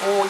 Ôi.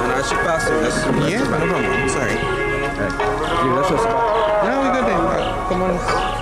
And I should pass it. Yeah, no problem. Sorry. Right. You let's just back. No, we good then. Come on.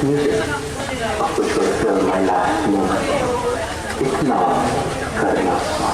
music, which will fill my last moment. It's not good enough.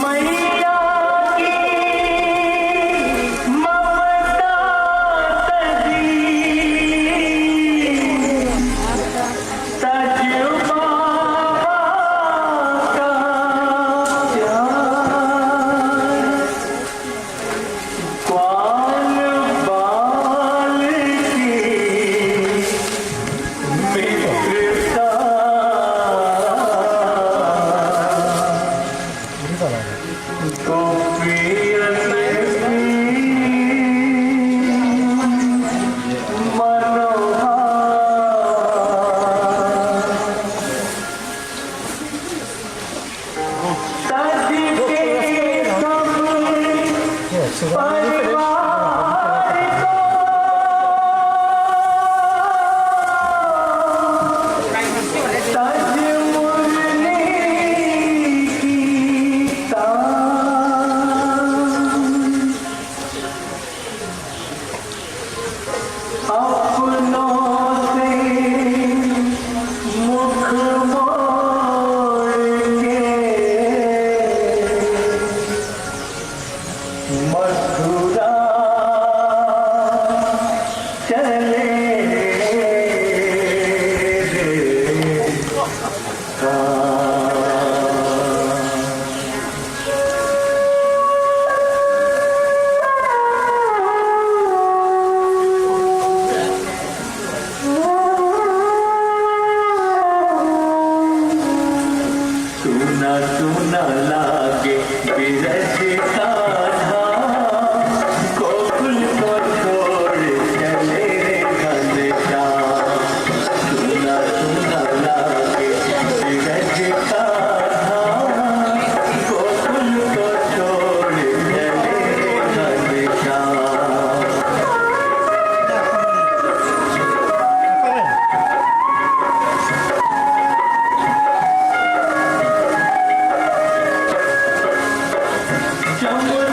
मैया की ममता तजी सज बाबा का प्यार ग्वाल बाल की मित्रता गोपियन मथुरा चले सुना सुना लागे बिरज का गोकुल को छोड़ चले घनश्याम सुना सुना लागे बिरज का गोकुल को छोड़ चले Ghanshyam Jamuna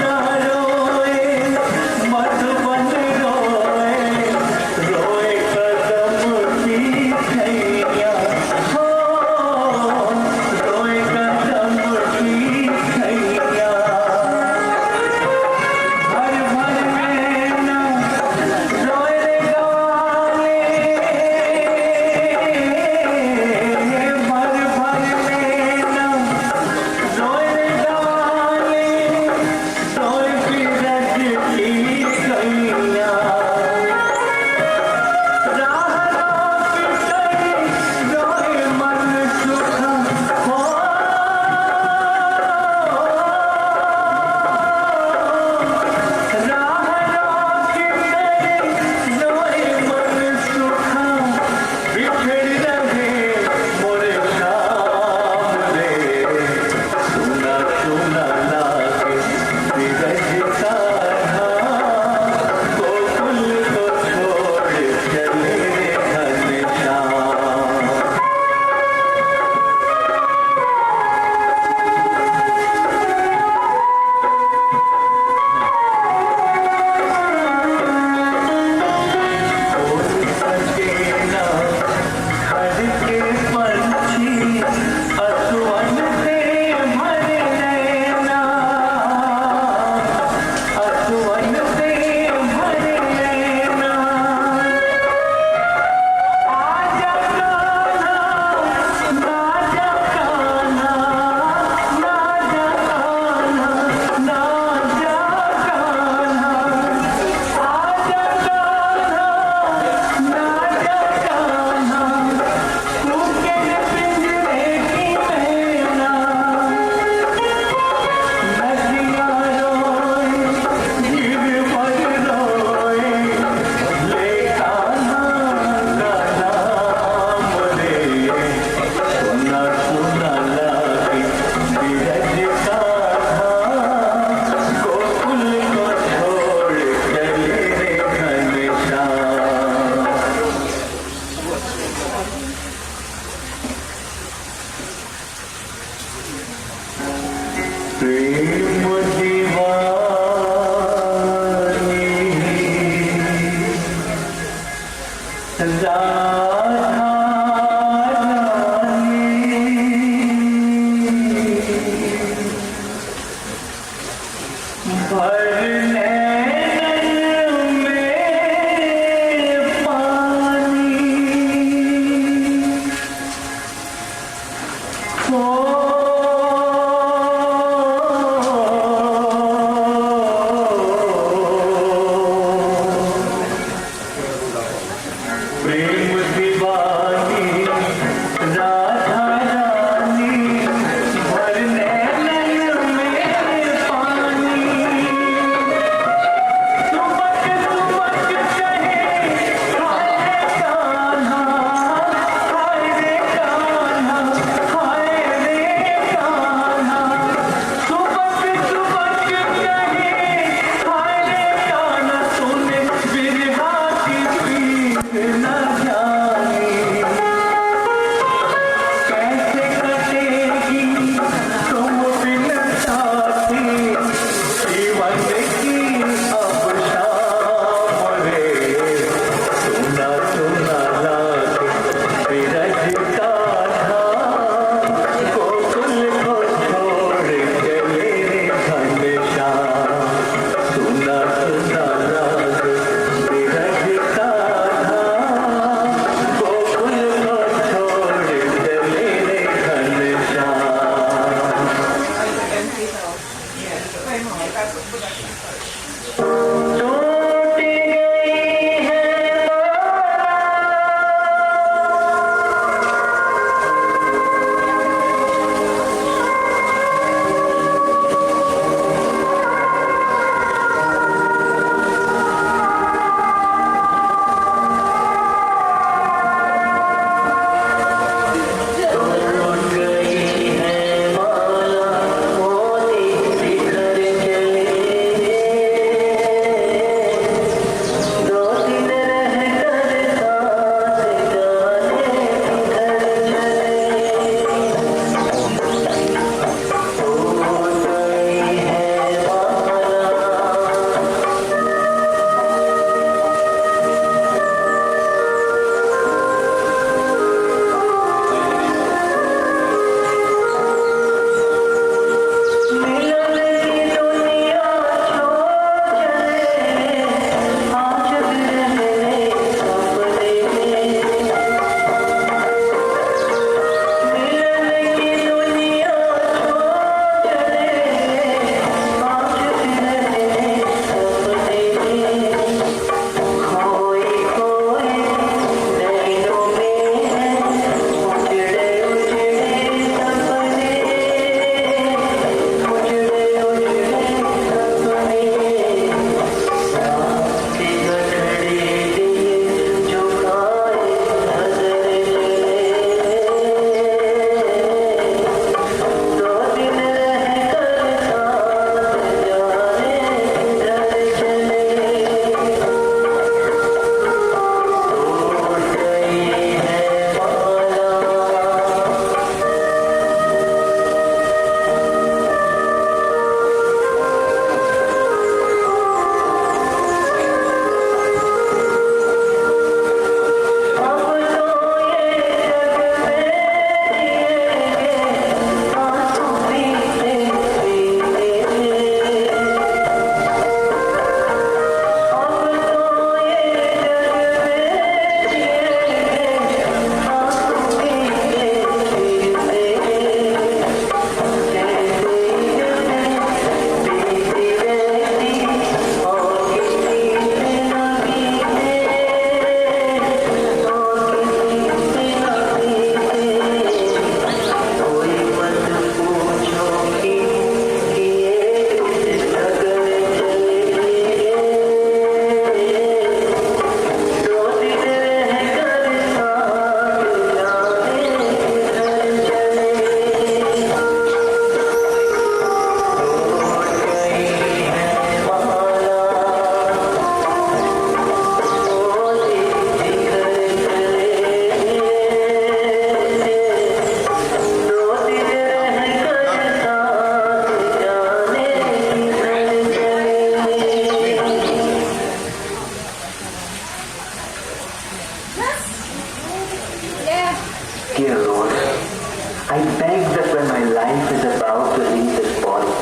I beg that when my life is about to leave this body,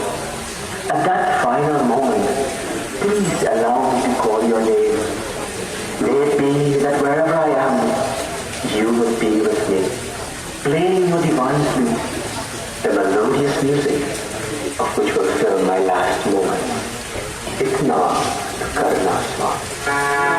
at that final moment, please allow me to call your name. May it be that wherever I am, you will be with me, playing your divine flute, the melodious music of which will fill my last moment. Itna karna swan.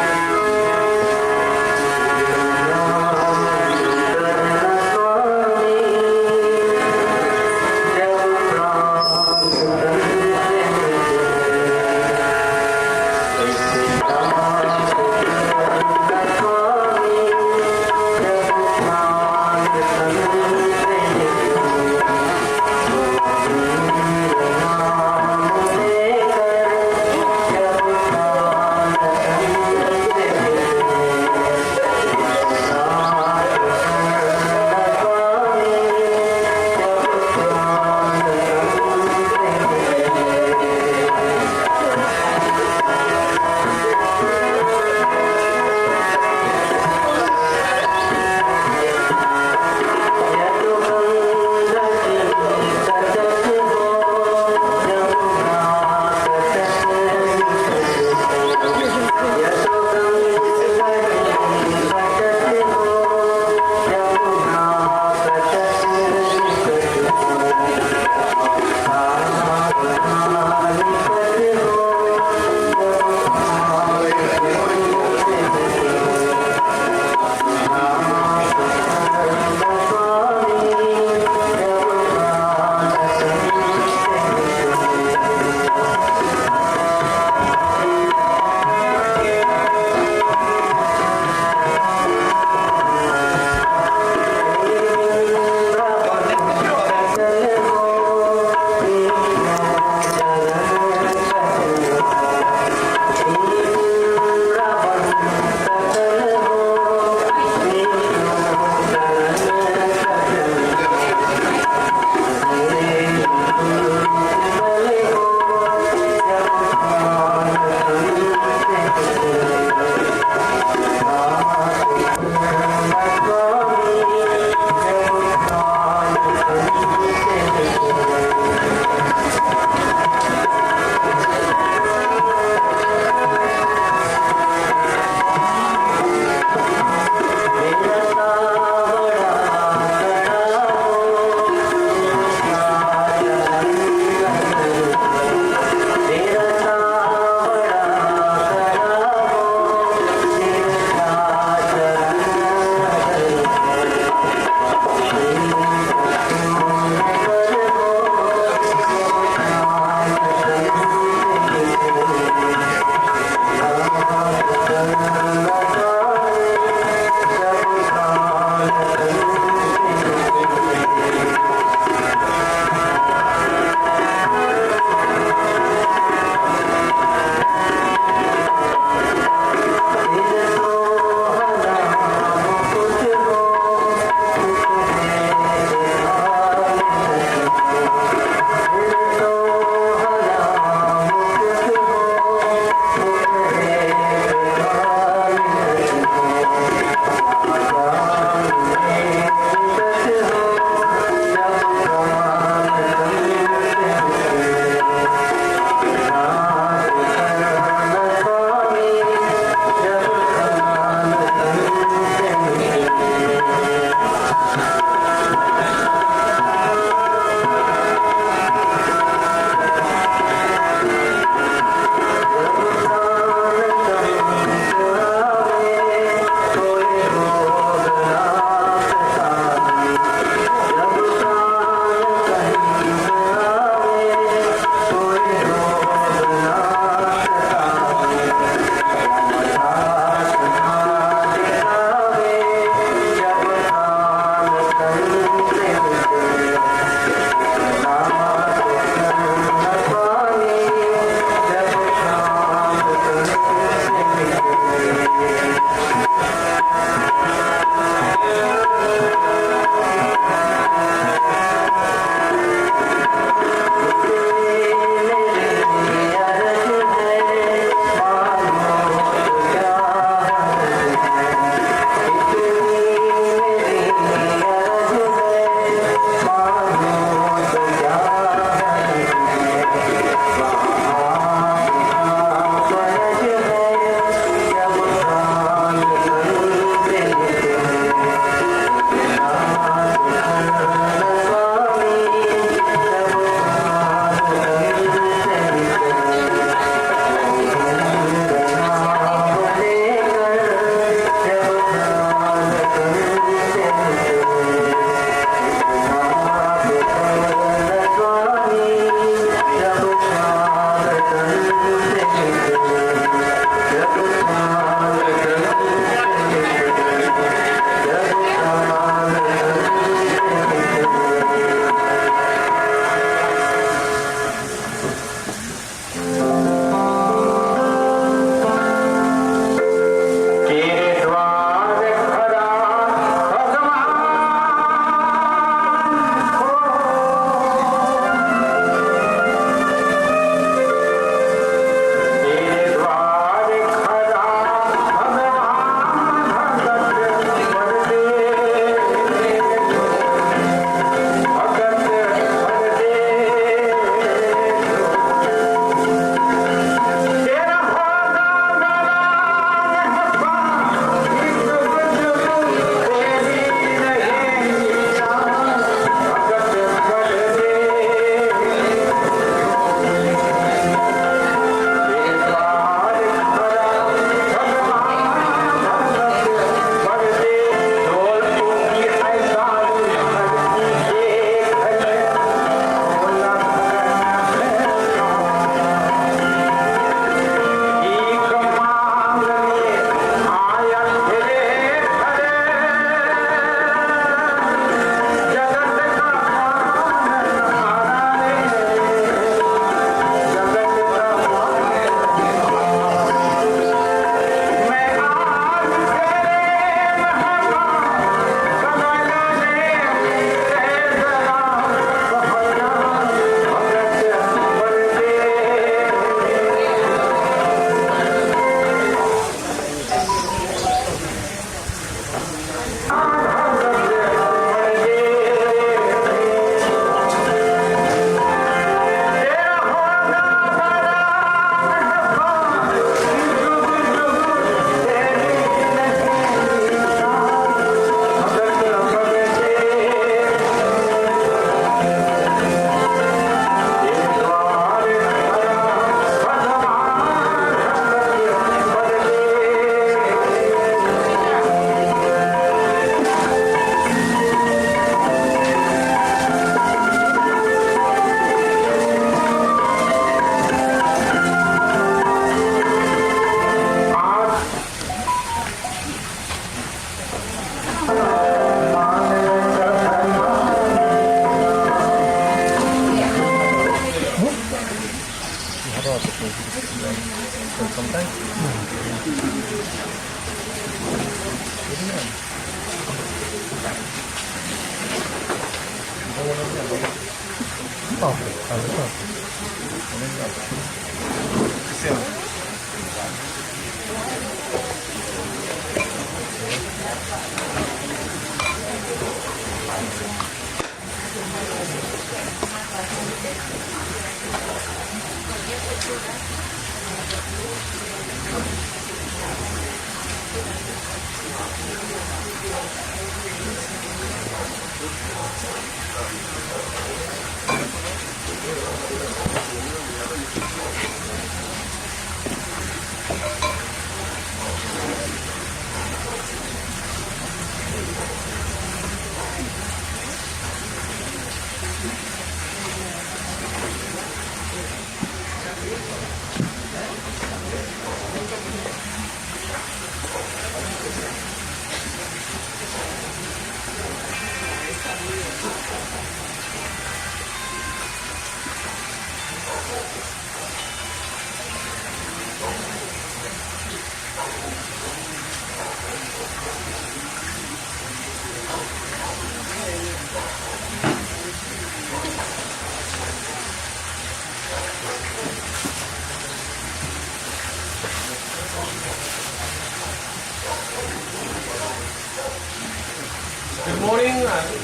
Good morning,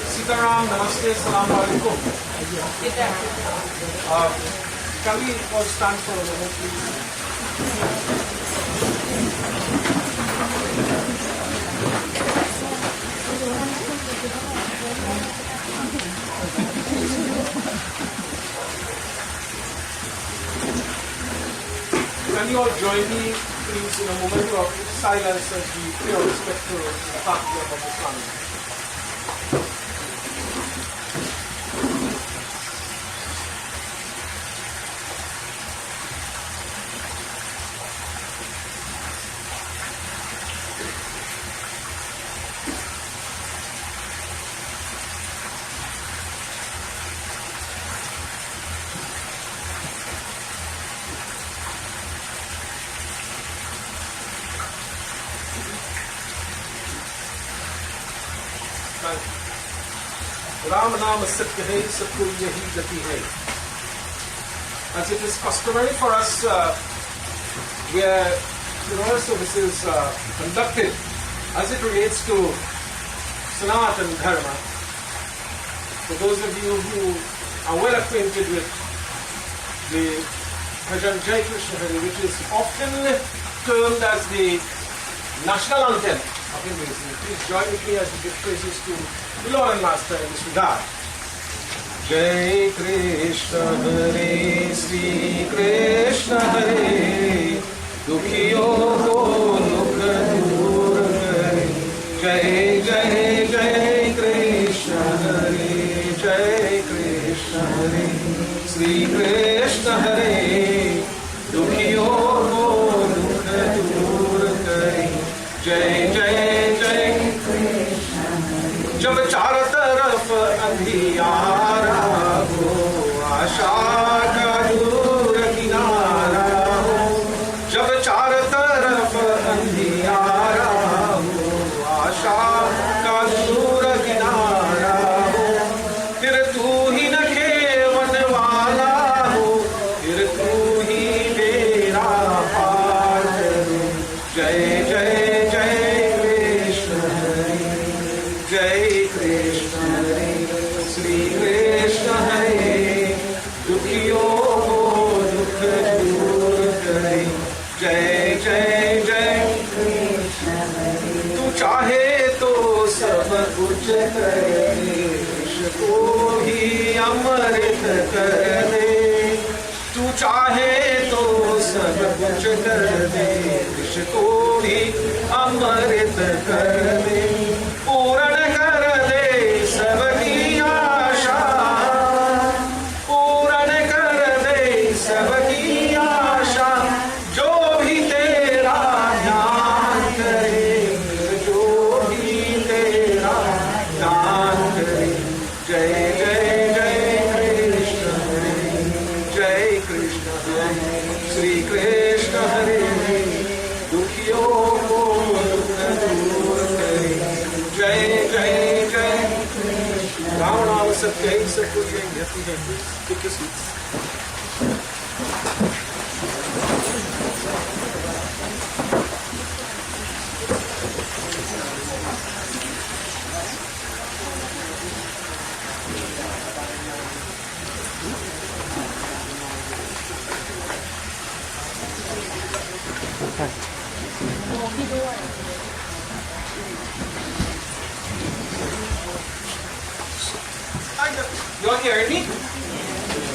Sitaram, Namaste, Salam Alaikum. Can we all stand for a moment, please? Can you all join me, please, in a moment of silence as we pay our respect to the patriarch of Islam? Ram Naam Satya Hai, Satya Yahi Gati Hai. As it is customary for us, where funeral services conducted as it relates to Sanatan Dharma, for those of you who are well acquainted with the Bhajan Jai Krishna Hari, which is often termed as the national anthem of Hinduism. Please join with me as we give praises to the Lord and Master in this regard. Jai Krishna Hare, Sri Krishna Hare, Dukhiyo ko dukh dur kare. Jai Jai Jai Krishna Hare, Jai Krishna Hare, Sri Krishna Hare, Dukhiyo ko dukh dur kare. Jai Jai Jai Krishna Hare. Jab चारों तरफ अंधियारा हो, आशा का दूर किनारा हो. जब चारों तरफ अंधियारा हो, आशा का दूर किनारा हो. फिर तू ही न खेवन वाला हो, फिर तू ही मेरा पार करो. जय जय जय कृष्ण हरे, जय कृष्ण हरे, श्री कृष्ण हरे, दुखियों को दुख दूर करे. जय जय जय कृष्ण हरे. तू चाहे तो सब कुछ कर दे, विष को ही अमृत कर दे. तू चाहे तो सब कुछ कर दे, विष को ही अमृत कर दे. पूर्ण कर दे सबकी आशा, पूर्ण कर दे सबकी आशा. जो भी तेरा ध्यान करे, जो भी तेरा ध्यान करे. जय जय जय कृष्ण हरे, जय कृष्ण हरे, श्री कृष्ण हरे, दुखियों को दुख दूर करे. okay, so good, yeah, take your seats. You're hearing me?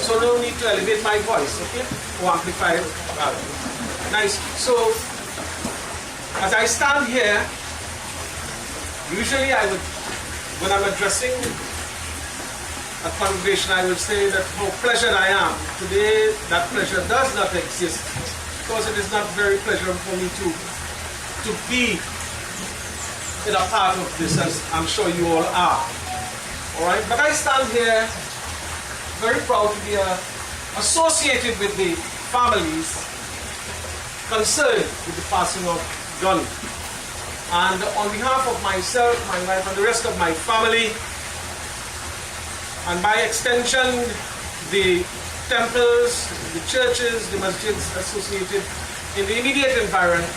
So no need to elevate my voice, okay? Or amplify it. Nice. So, as I stand here, usually I would, when I'm addressing a congregation, I would say that how pleasured I am. Today, that pleasure does not exist because it is not very pleasurable for me to be in a part of this, as I'm sure you all are. All right, but I stand here very proud to be associated with the families concerned with the passing of Donny. And on behalf of myself, my wife, and the rest of my family, and by extension, the temples, the churches, the masjids associated in the immediate environment,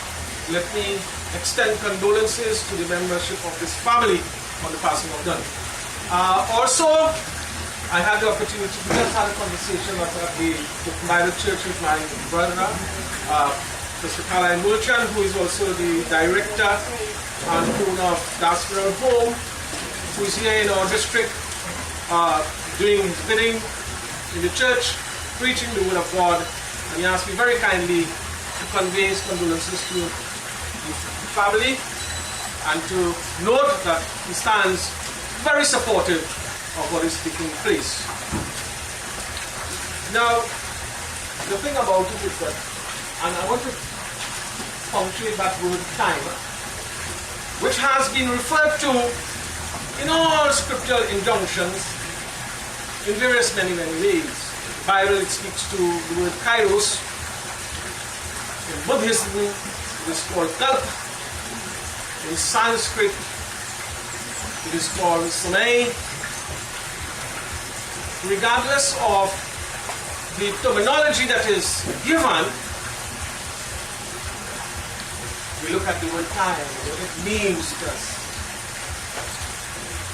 let me extend condolences to the membership of this family on the passing of Donny. Also, I had the opportunity to just have a conversation at the Bible Church with my brother, Mr. Donny Boodram, who is also the director and owner of Gospel Home, who is here in our district doing his bidding in the church, preaching the word of God. And he asked me very kindly to convey his condolences to the family and to note that he stands very supportive of what is taking place. Now, the thing about it is that, and I want to punctuate that word time, which has been referred to in all scriptural injunctions in various many ways. In the Bible, it speaks to the word kairos. In Buddhism, it is called kalpa. In Sanskrit, it is called samay. Regardless of the terminology that is given, we look at the word time, what it means to us.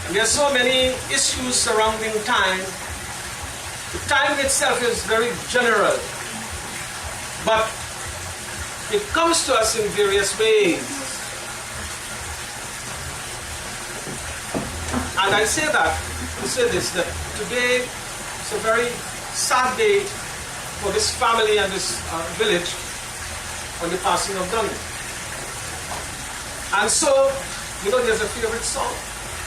And there are so many issues surrounding time. The time itself is very general, but it comes to us in various ways. And I say that to say this, that today is a very sad day for this family and this village on the passing of Donny. And so, you know, there's a favorite song.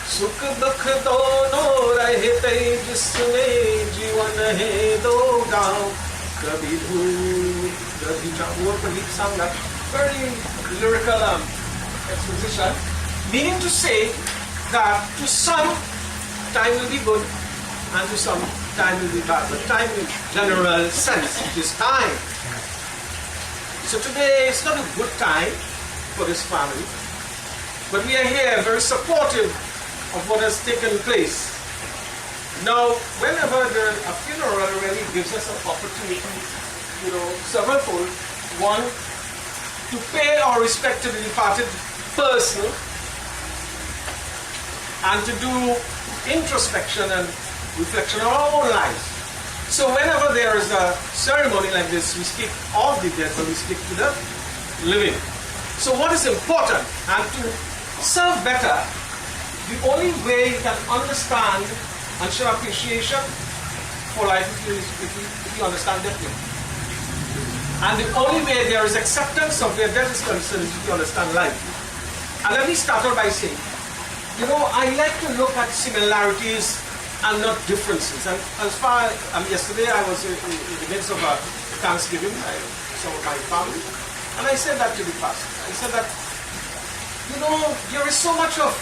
Sukh dukh dono rahte jisme jivan hai do gaon kabhi dhool kabhi chhaur. Pradeep sang that very lyrical exposition, meaning to say that to some time will be good and to some time will be bad, but time in general sense is time. So today is not a good time for this family, but we are here very supportive of what has taken place. Now, whenever a funeral really gives us an opportunity, you know, severalfold. One, to pay our respect to the departed person, and to do introspection and reflection of our own lives. So whenever there is a ceremony like this, we speak of the dead, but we speak to the living. So what is important, and to serve better, the only way you can understand and show appreciation for life if you understand death. And the only way there is acceptance of where death is concerned is if you understand life. And let me start out by saying, you know, I like to look at similarities and not differences. And as far as yesterday, I was in the midst of a Thanksgiving. I saw my family, and I said that to the pastor. I said that, you know, there is so much of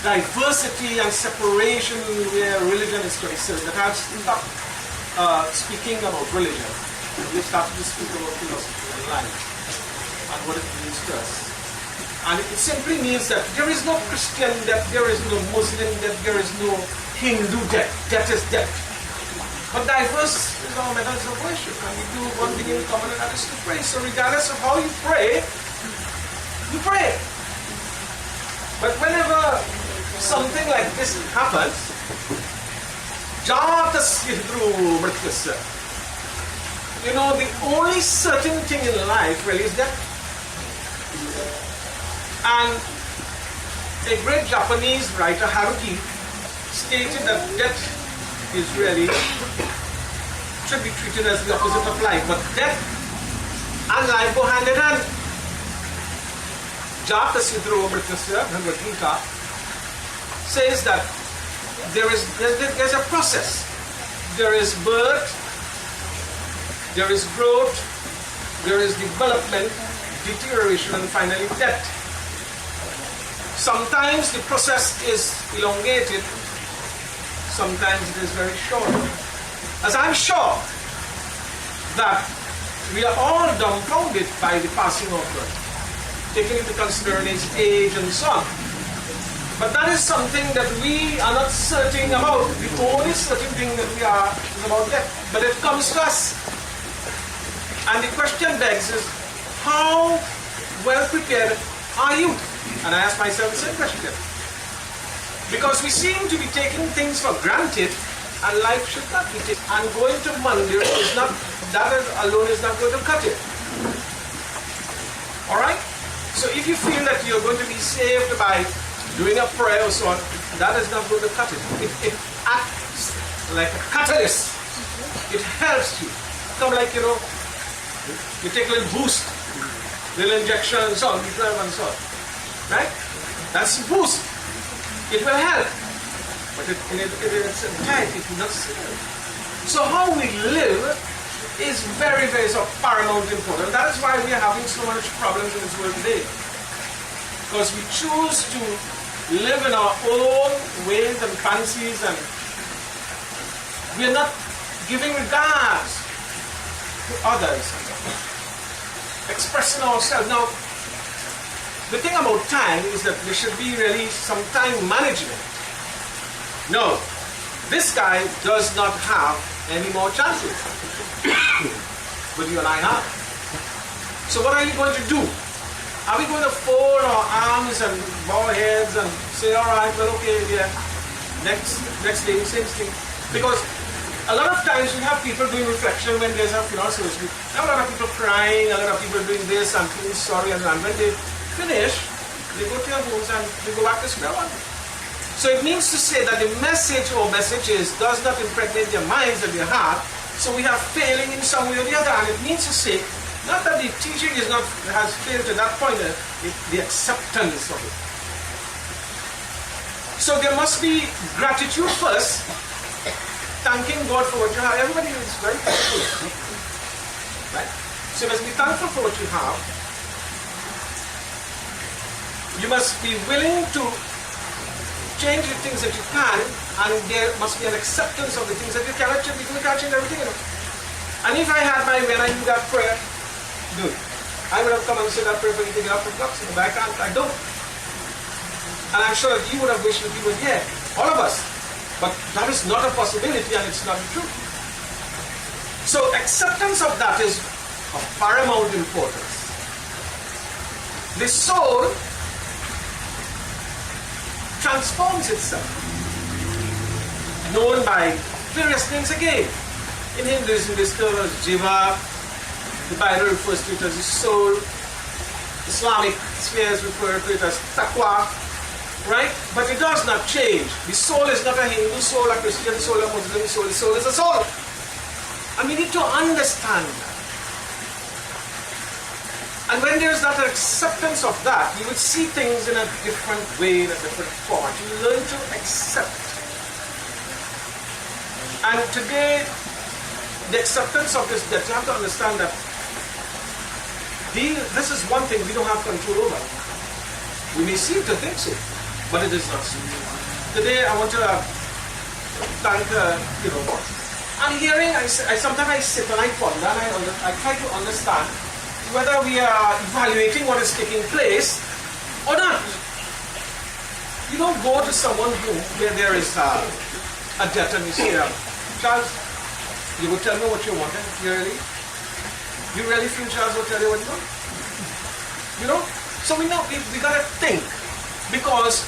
diversity and separation where religion is concerned that I've stopped speaking about religion. We've started to speak about philosophy and life and what it means to us. And it simply means that there is no Christian debt, there is no Muslim debt, there is no Hindu debt. Debt is debt. But diverse is our methods of worship, and we do one thing in common, and that is to pray. So regardless of how you pray, you pray. But whenever something like this happens, you know, the only certain thing in life really is death. And a great Japanese writer, Haruki, stated that death is really should be treated as the opposite of life, but death and life go hand in hand. Jatasya Bhagavad Gita says that there's a process. There is birth, there is growth, there is development, deterioration, and finally death. Sometimes the process is elongated, sometimes it is very short. As I'm sure that we are all dumbfounded by the passing of God, taking into consideration his age and so on. But that is something that we are not certain about. The only certain thing that we are is about death. But it comes to us. And the question begs is, how well prepared are you? And I ask myself the same question. Because we seem to be taking things for granted, and life should not be taken. And going to Mandir is not, that alone is not going to cut it. Alright? So if you feel that you're going to be saved by doing a prayer or so on, that is not going to cut it. It acts like a catalyst. It helps you. Come like, you take a little boost, little injection and so on, and so on. Right? That's a boost. It will help. But in its entirety, it will not save. So how we live is very, very paramount important. That is why we are having so much problems in this world today. Because we choose to live in our own ways and fancies, and we are not giving regards to others, expressing ourselves. Now, the thing about time is that there should be really some time management. No, this guy does not have any more chances. But you and I have. So what are you going to do? Are we going to fold our arms and bow our heads and say, all right, well, okay, yeah, next day, same thing? Because a lot of times we have people doing reflection when there's a funeral service. We have a lot of people crying, a lot of people doing this and feeling sorry, and when they finish, they go to their homes and they go back to square one. So it means to say that the message or messages does not impregnate their minds and their heart, so we are failing in some way or the other. And it means to say, not that the teaching has failed to that point, the acceptance of it. So there must be gratitude first, thanking God for what you have. Everybody is very thankful. Right? So you must be thankful for what you have. You must be willing to change the things that you can, and there must be an acceptance of the things that you cannot change, because you can't change everything. And if I had my way and I knew that prayer, good, I would have come and said that prayer for you to get up from blocks, but I can't, I don't. And I'm sure that you would have wished that you were here, all of us. But that is not a possibility, and it's not true. So acceptance of that is of paramount importance. The soul transforms itself, known by various names again. In Hinduism, this term is jiva. The Bible refers to it as the soul. Islamic spheres refer to it as taqwa, right? But it does not change. The soul is not a Hindu soul, a Christian soul, a Muslim soul. The soul is a soul. And we need to understand that. And when there's that acceptance of that, you will see things in a different way, in a different format. You learn to accept. And today, the acceptance of this debt, you have to understand that this is one thing we don't have control over. We may seem to think so, but it is not so. Today, I want to thank, I'm hearing, sometimes I sit and I ponder, and I try to understand whether we are evaluating what is taking place, or not. You don't go to someone where there is a debt and you say, Charles, you will tell me what you want. You really feel Charles will tell you what you want? You know? So we got to think, because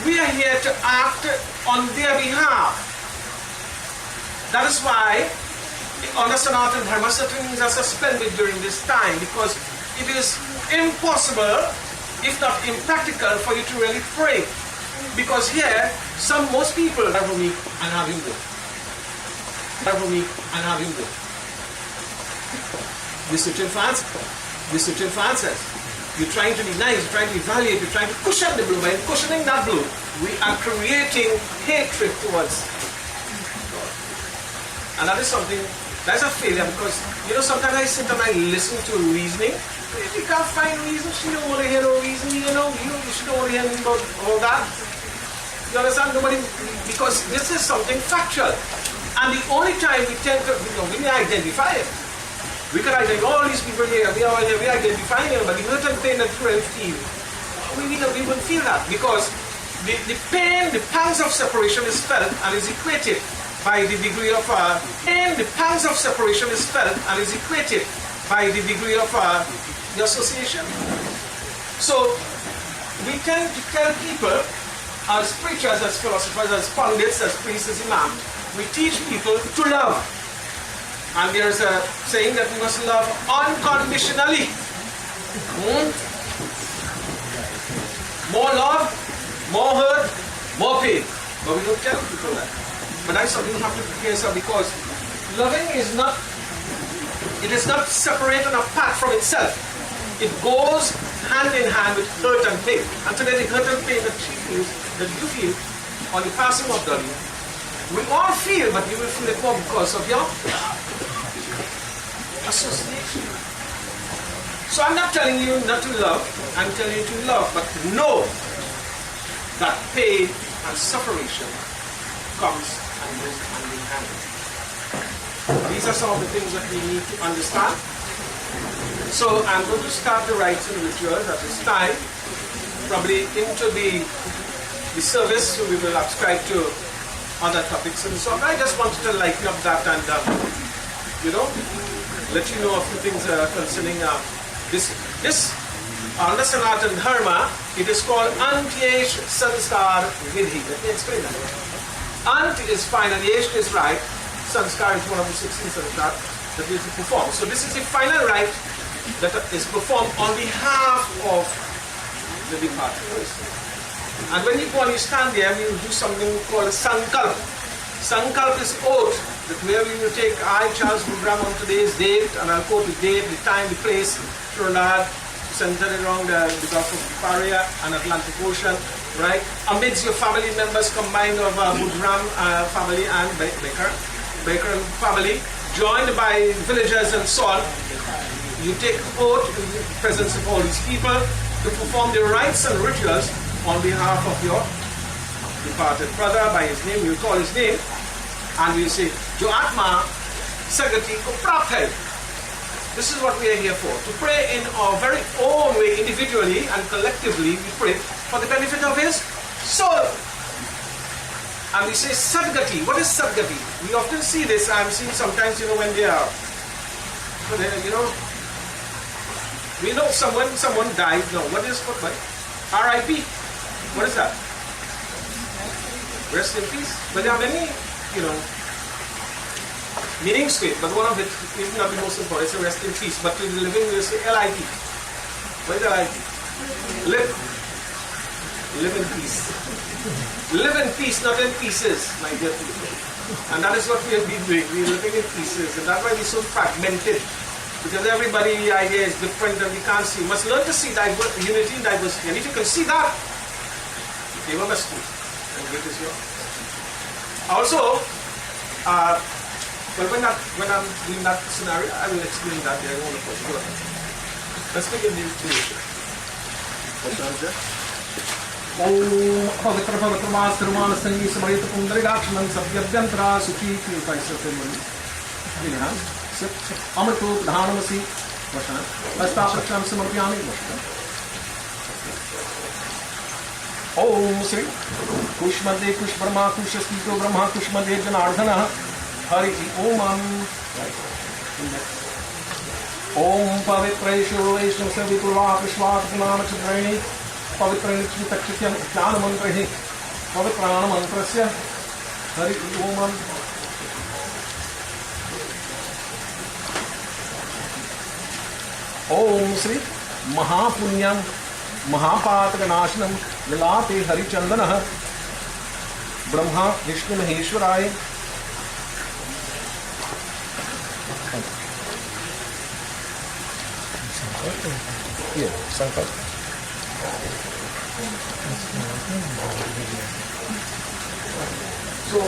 we are here to act on their behalf. That is why on the Sanatan Dharma certain things are suspended during this time, because it is impossible, if not impractical, for you to really pray. Because here, most people are weak and having good. The situation says, you're trying to be nice, you're trying to evaluate, you're trying to cushion the blue. By cushioning that blue, we are creating hatred towards. And that is something, that's a failure, because, sometimes I sit and I listen to reasoning. If you can't find reason, she don't want to hear no reason, she don't want to hear anything about all that. You understand? Nobody, because this is something factual. And the only time we tend to, we may identify it. We can identify all these people here, we are all here, we are identifying them, but the hurt and pain that we feel, we wouldn't feel that, because the pain, the pangs of separation is felt and is equated by the degree of the pangs of separation is felt and is equated by the degree of the association. So we tend to tell people, as preachers, as philosophers, as pundits, as priests, as imams, we teach people to love. And there's a saying that we must love unconditionally. More love, more hurt, more pain. But we don't tell people that. But that's something you have to prepare yourself, because loving is not separate and apart from itself. It goes hand in hand with hurt and pain. And today the hurt and pain that she feels, that you feel on the passing of Donny, we all feel, but you will feel it more because of your association. So I'm not telling you not to love, I'm telling you to love, but to know that pain and separation comes and goes hand in hand. These are some of the things that we need to understand. So I'm going to start the rites and rituals at this time, probably into the service, so we will subscribe to other topics and so on. I just wanted to lighten up that and let you know a few things concerning this under Sanatan Dharma. It is called Antyesh Sanskar Vidhi. Let me explain that. Ant is final, Yesh is right, Sanskar is one of the 16 sanskar that we have to perform. So this is the final rite that is performed on behalf of the departed person. And when you go and you stand there, you do something called a sankalp. Sankalp is oath, that where we will take I, Charles Boodram, on today's date, and I'll quote the date, the time, the place, Trinidad, centered around the Gulf of Paria and Atlantic Ocean, right? Amidst your family members combined of Boodram family and Baker family, joined by villagers and so on, you take oath in the presence of all these people to perform the rites and rituals on behalf of your departed brother. By his name, you call his name, and we say, Jo Atma Sagati ko prapt hai. This is what we are here for, to pray in our very own way, individually and collectively. We pray for the benefit of his soul. And we say Sadgati. What is Sadgati? We often see this. I'm seeing sometimes, when they are, we know someone died. No, what is what? R.I.P. What is that? Rest in peace. But there are many, meanings to it. But one of it is not the most important. It's a rest in peace. But to the living, we say L.I.P. What is L.I.P.? Live in peace. Live in peace, not in pieces, my dear people. And that is what we have been doing. We are living in pieces. And that's why we're so fragmented. Because everybody's idea is different and we can't see. We must learn to see unity and diversity. And if you can see that, you must do. And great is yours. Also, when I'm doing that scenario, I will explain that there. I won't go ahead. Let's begin the initiation. पवित्र पवित्र मास रुमान संगी समरित पुंडरीकाक्षणं सत्यभ्यंतरा सुखी तीर्थाइसत्यमणि विनाश अमृतो धानमसि वचन हस्ताप्रक्षां समर्पयामि वचन ओम श्री कुष्मदे कुश ब्रह्मा कुश स्थितो ब्रह्मा कुष्मदे जनार्दन हरि ओम ओम पवित्रेषु वैष्णु सवितुर्वा विश्वात् नाम चित्रैणि पवित्रेषु तक्षित्यं ज्ञान मंत्रैः पवित्राण मंत्रस्य हरि ओम ओम श्री महापुण्यम महापातकनाशनम ललाटे हरिचंदन ब्रह्मा विष्णु महेश्वराय संकल्प So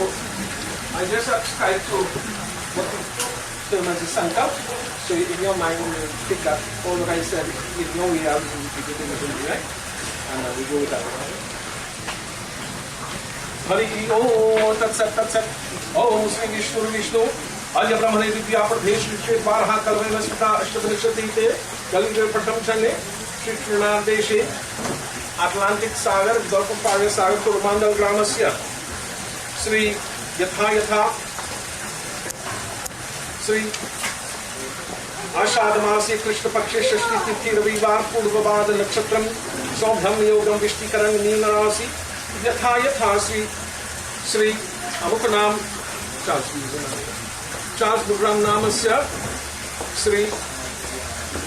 I just subscribe to what the term as a sankalp. So in your mind, you pick up all what I said. You know we have to repeat it in the Hindi, right? And we go with that. Hari Om Tat Sat Tat Sat. Om Sri Vishnu Vishnu. Alya Brahmane Vidya Pradesh Vishwe Barha Kalvena Sita Ashtabhanishati Kalinga Pratam Chane Shri Trinath Deshe Atlantic Sagar Gautam Paga Sagar Turmandal Gramasya Sri Yatha Yatha Sri आषाढ़ मासे कृष्ण पक्षे षष्ठी तिथि रविवार पूर्ववाद नक्षत्रम सौभ्यम योगम विष्टिकरण mean राशि यथा यथा श्री अमुक नाम चार्ल्स बुड्राम नामस्य श्री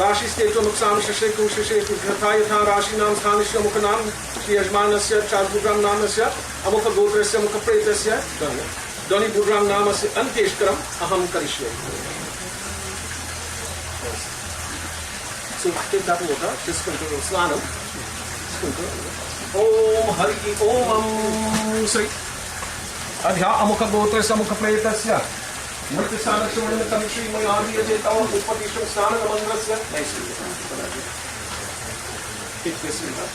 राशि स्तेजो नुकसान शशे कुशे यथा यथा राशि नाम स्थानस्य अमुक नाम श्री यजमानस्य चार्ल्स बुड्राम नामस्य अमुक गोत्रस्य अमुक प्रेतस्य डॉनी बूड्राम नामस्य अंत्येष्करम अहम करिष्ये. So take that water, just control Slanam. Om Hari Om Sri Adhya Amukha Gotra Samukha Pretasya Murti Sanakshimana Tamishri Mayadi Ajetawa Upadisham Snana Mandrasya. Take this in that.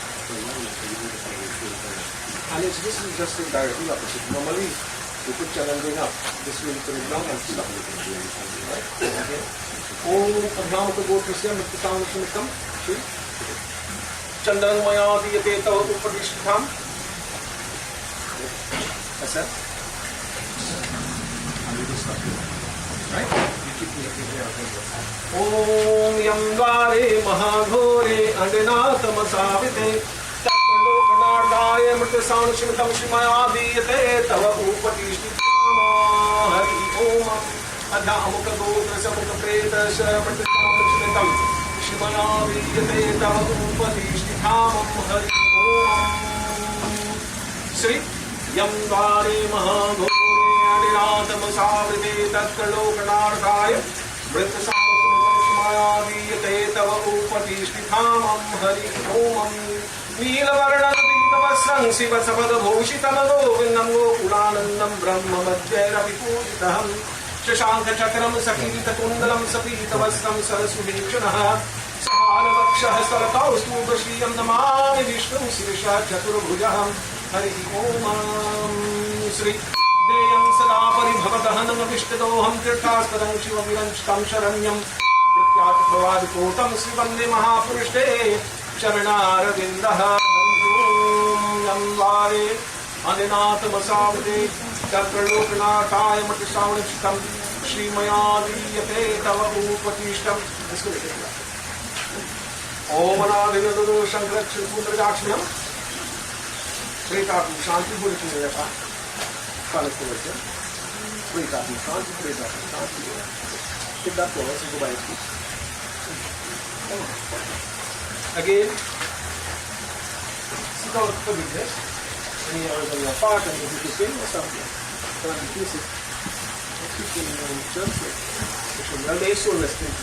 And this is just directly opposite. Normally you put Chalan going up, this will put it down and stop. Right? Okay. ओम अभ्यामुख गोत्रस्य मृत्युसामसुमितं श्री चंद्रमया दीयते तव उपदिष्टाम ऐसा ओम यम द्वारे महाघोरे अंडनाथमसाविते तत्लोकनादाय मृत्युसामसुमितं श्रीमया दीयते तव उपदिष्टाम हरि ओम अधा अमुक गोत्र समुक प्रेत शरपटकामश्रितं श्रीमया वीयते तव उपदिष्टिधामं हरि ओम श्री यं द्वारे महाघोरे अनिनाथमसावृते तत्कलोकनार्थाय मृत्युसामसुमितं श्रीमया वीयते तव उपदिष्टिधामं हरि ओम नीलवर्णनदीतवस्त्रं शिवसपदभूषितमदो विन्नं गोकुलानन्दं ब्रह्ममध्यैरपि पूजितम् शशाङ्खचक्रं सकीतकुण्डलं सपीतवस्त्रं सरसुभीक्षणः सहारवक्षः सरकौस्तुभश्रियं नमामि विष्णुं शीर्षः चतुर्भुजः हरिः ओम श्री देयं सदा परिभवदहनमविष्टदोहं तीर्थास्पदं शिवविरञ्चितं शरण्यं प्रत्यात्मवादिकोटं श्रीवन्दे महापुरुषे चरणारविन्दः हरिः ओम अनिनाथमसावृते तत्लोकनाथाय मृत्युसामसुमितं श्रीमया दीयते तव उपदिष्टम्. ओम अनादिनदो शंकरक्षपुत्रजाक्षिणं प्रेतात्म शांति बोलते हैं कालक वचन प्रेतात्म शांति प्रेतात्म शांति कितना प्रोग्रेस को बाइक की again sit down for business. Any hours on your part and if you sing or something. So I'm using speaking in church. So now they so listening.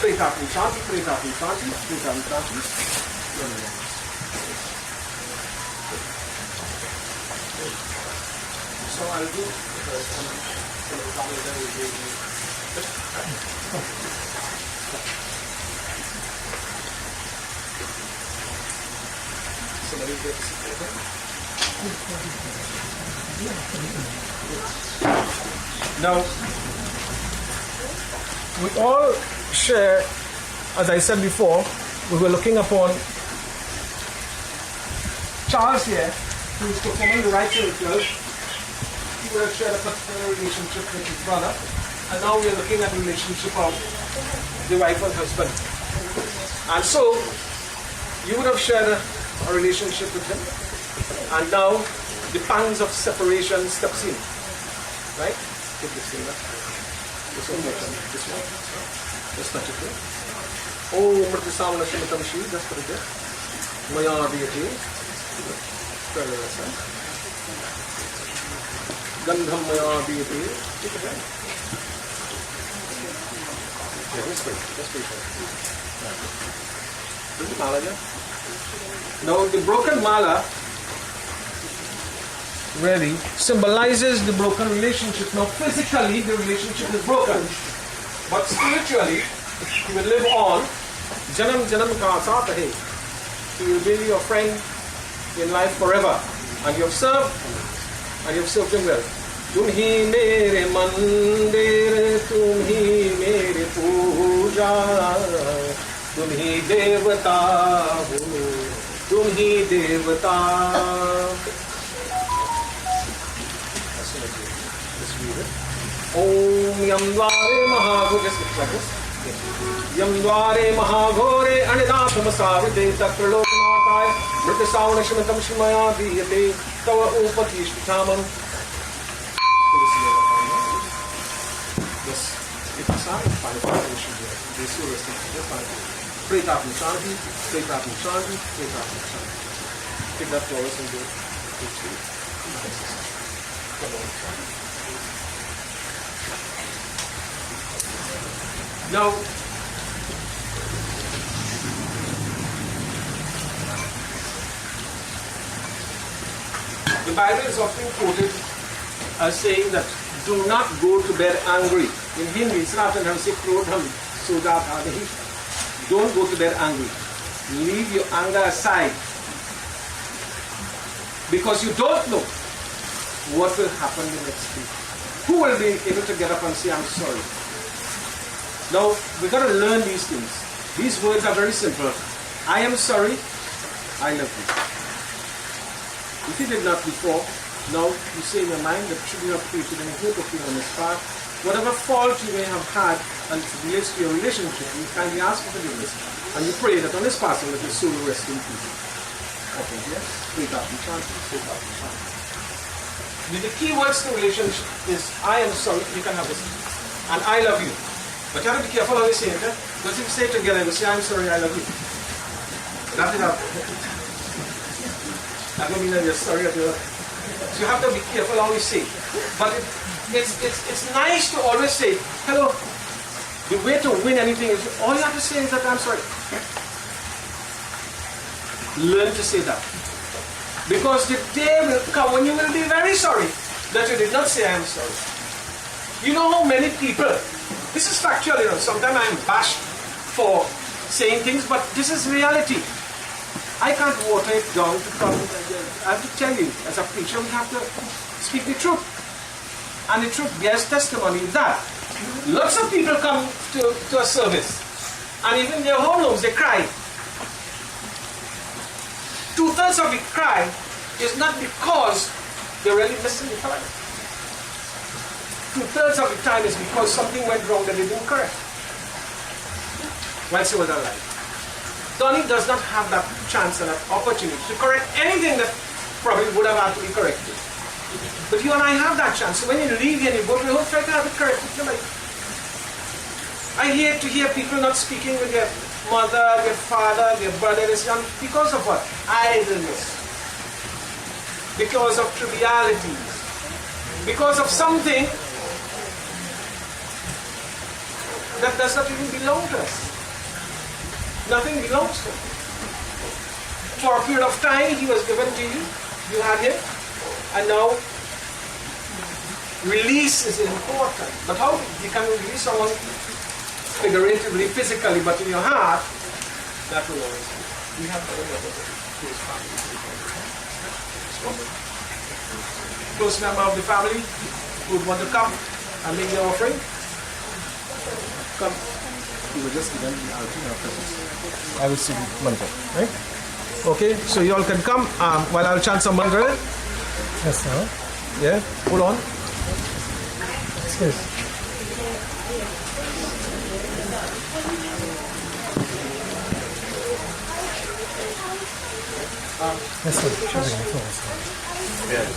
Pretatum Shanti, Pretatum Shanti, Pretatum Shanti. So I'll do the first so let me get this. Now, we all share, as I said before, we were looking upon Charles here, who is performing the rites of ritual, he would have shared a particular relationship with his brother, and now we are looking at the relationship of the wife and husband. And so, you would have shared a relationship with him, and now the pangs of separation steps in. Right? Take this thing, this one, this one. Just touch it there. Oh, Murti Samana Shimitam Shi, just put it there. Maya Diyati. Gandham Maya Diyati. Take it there. Yeah, just wait. Just wait. This is Mala there. Now, the broken Mala really symbolizes the broken relationship. Now, physically, the relationship is broken, but spiritually, he will live on. Janam Janam ka saath hai. He will be your friend in life forever, and you have served him well. Tum hi mere mandir, tum hi mere puja, tum hi devata ho, tum hi devata. Om Yam Dware Mahagore, just like this. Yam Dware Mahagore Anidapam Savite Tatralokanataya Mrita Savana Shimatam Shimaya Diyate Tava Upatishtamam. Yes, it's a sign of qualification here. This is the Pretapam Shanti, Pretapam Shanti, Pretapam Shanti. Take that chorus and do it. Come on. Now, the Bible is often quoted as saying that do not go to bed angry. In Hindi, it's not an say krodham sudat adahi. Don't go to bed angry. Leave your anger aside. Because you don't know what will happen the next week. Who will be able to get up and say, I'm sorry? Now, we've got to learn these things. These words are very simple. I am sorry, I love you. If you did not before, now you say in your mind that should you have created any hope of you on this path, whatever fault you may have had and it relates to your relationship, you kindly ask for forgiveness. And you pray that on this path, let your soul rest in peace. Okay, yes? Pray that in chant, pray that in chant. The key words to relationship is I am sorry, you can have this, and I love you. But you have to be careful how you say it. Because if you say it together, you say, I'm sorry, I love you. That will happen. That will mean that you're sorry at your... So you have to be careful how you say it. But it's nice to always say, hello. The way to win anything is, all you have to say is that I'm sorry. Learn to say that. Because the day will come when you will be very sorry that you did not say I'm sorry. You know how many people... This is factual, sometimes I'm bashed for saying things, but this is reality. I can't water it down to come. I have to tell you, as a preacher, we have to speak the truth. And the truth bears testimony that lots of people come to a service, and even in their home homes, they cry. 2/3 of the cry is not because they're really missing the point. 2/3 of the time is because something went wrong that they didn't correct. While they were alive. Donny does not have that chance and that opportunity to correct anything that probably would have had to be corrected. But you and I have that chance. So when you leave here and you go to your home, try to have it corrected. I hate to hear people not speaking with their mother, their father, their brother, their son, because of what? Idleness. Because of trivialities. Because of something that does not even belong to us. Nothing belongs to him. For a period of time, he was given to you. You had him. And now, release is important. But how you can release someone figuratively, physically, but in your heart, that will always be. We have to remember close family. Close member of the family who would want to come and make the offering. Come. You were just given the altar of presence. I will see you Monday, right? Okay, so you all can come while I'll chant some mantra. Yes, sir. Yeah, hold on. Yes. Yes, sir. Should be on the floor, sir. Yeah.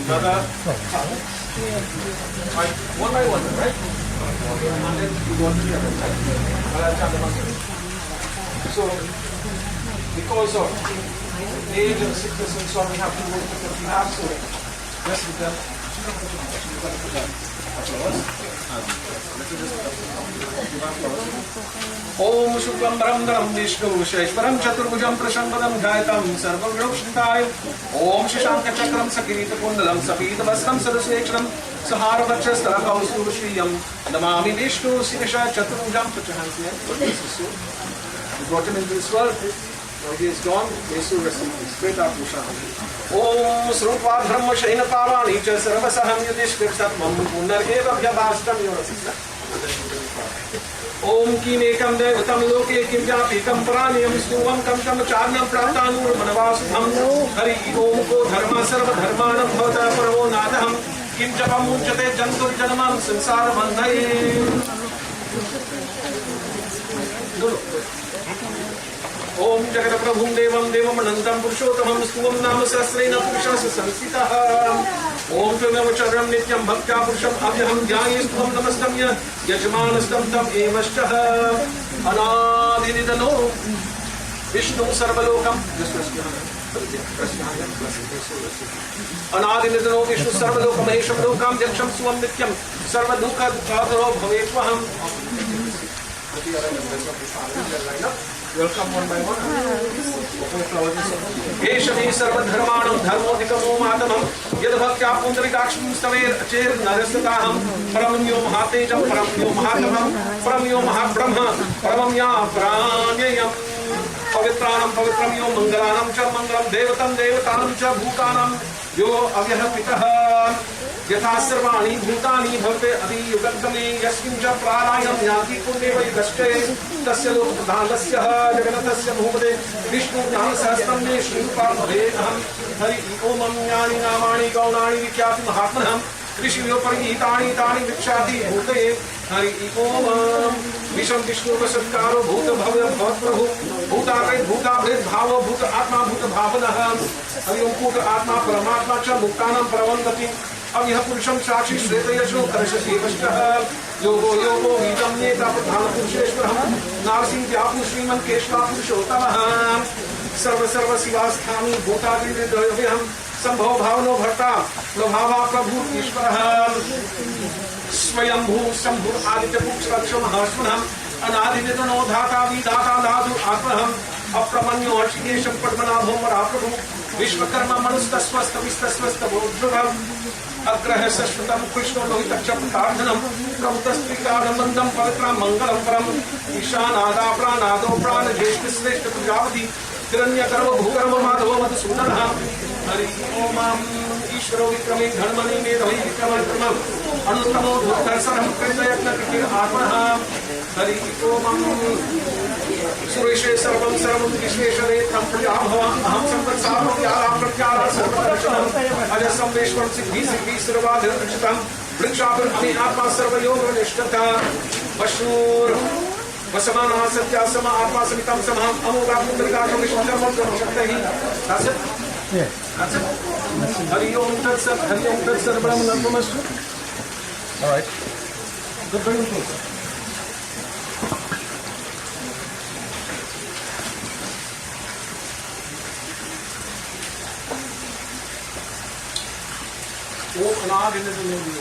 Another one by one, right? And then you go to the other side. I'll chant the mantra. So, because of age and sickness and so on, we have to go to the lab. So, just with them. ओम शुक्लम परमधरम विष्णु शेषवरम चतुर्भुजम प्रसन्नवदन ध्यायतां सर्वविघ्नोपशान्ताय ओम शशांक चक्रम सकीर्त कुंडलम सपीत वस्त्रम सरस्वेक्षणम सहार वक्षस्थल कौस्तुभश्रियं नमामि विष्णु शिरसा चतुर्भुजम प्रचहन्ति. We brought him into this world. Now he is gone. Yesu received his great Pushan. Om Srutva Brahma Shaina Pavani Cha Sarvasaham Yudhishthir Mam Punareva Vyabhashtam Yorasisa. Om Kinekam Devatam Loke Kim Japikam Praniyam Stuvam Kam Tam Charnam Pratanur Manavasudham Hari Om Ko Dharma Sarva Dharmanam Bhavata Paravo Nadaham Kim Japam Mujjate Jantur Janamam Sansara Bandhaye. ओम जगत प्रभुं देवं देवं अनंतं पुरुषोत्तमं स्तुवं नाम सहस्रेण पुरुषस्य संस्थितः. ओम त्वमेव चरणं नित्यं भक्त्या पुरुषं अव्यहं ध्याये स्तुवं नमस्तम्य यजमानस्तं तम् एवश्चः. अनादिनिधनो विष्णु सर्वलोकं अनादिनिधनो विष्णु सर्वलोकमहेशं लोकं यक्षं सुवं नित्यं सर्वदुःखदुःखादरो भवेत्वहम्. Welcome one by one. Eshami sarvadharmanam dharmodikamo matamam yadbhaktya pundarikakshm staver acher narasataham paramyo mahatejam paramyo mahatamam paramyo mahabrahma paramya pranyayam pavitranam pavitramyo mangalanam cha mangalam devatam devatanam cha bhutanam yo avyah pitah यथा सर्वाणि भूतानि भवते अदि युगगमे यस्मिन् च प्राणायाम याति पुण्ये वै दष्टे तस्य लोक प्रधानस्य जगन्नाथस्य भूपते विष्णु ज्ञान सहस्रं मे श्रीरूपा भवेदहं. हरि ओम ज्ञानि नामानि गौणानि विख्याति महात्मनः ऋषियो परिहितानि तानि विख्याति भूते. हरि ओम विषम विष्णु वसत्कारो भूत भव भवत्प्रभु भूताकृत भूताभृत भाव भूत आत्मा भूत भावनः. हरि ओम कूट आत्मा परमात्मा च मुक्तानां प्रवन्दति. अब यह पुरुषम साक्षी श्वेतयशो कर्षसेवष्टः योगो योगो वीतम नेता प्रधान पुरुषेश्वरः नारसिंह व्यापु श्रीमन् केशवा पुरुषोत्तमः. सर्व सर्व शिवास्थानी भूतादिव्यहं संभव भावनो भर्ता प्रभावा प्रभु ईश्वरः. स्वयंभू शंभु आदित्य पुरुषलक्ष्म महास्मनः अनादिनिधनो धाता विधाता धातु आत्महं अप्रमन्यो हर्षिकेशं पद्मनाभो मराप्रभु विश्वकर्मा मनुस्तस्वस्तविस्तस्वस्तभोद्भवम् अग्रह सश्रुतं कृष्णो लोहितक्षपतार्धनं प्रमुतस्त्रिकानन्दं पवित्रं मङ्गलं परम्. ईशानादा प्राणादो प्राणज्येष्ठश्रेष्ठ प्रजापति हिरण्यगर्भ भूगर्भ माधवो मधुसूदनः. हरि ओम ईश्वरो विक्रमे धर्मणि मेधवै विक्रमम् अनुत्तमो धूर्धर्षणं कृतयत्नकृते आत्मनः. हरि ओम सुरेशे सर्वं सर्वं विश्वेश्वरे तं प्रजाभव अहं संवत्सारं प्रत्याला सर्वदर्शनम् अजसं विश्वं सिद्धि सिद्धि सर्वाधिरक्षितं वृक्षापुर अमी आत्मा सर्वयोगनिष्ठता पशूर वसमानः सत्या सम आत्मा समितं समहम् अमोघा पुण्डरीकाक्षं विश्वकर्मं शक्तिः. That's it? Yeah. That's it? Hari Om Tat Sat, Hari Om Tat Sat, Brahmanatmamastu. All right. Good, very good. वो another in the movie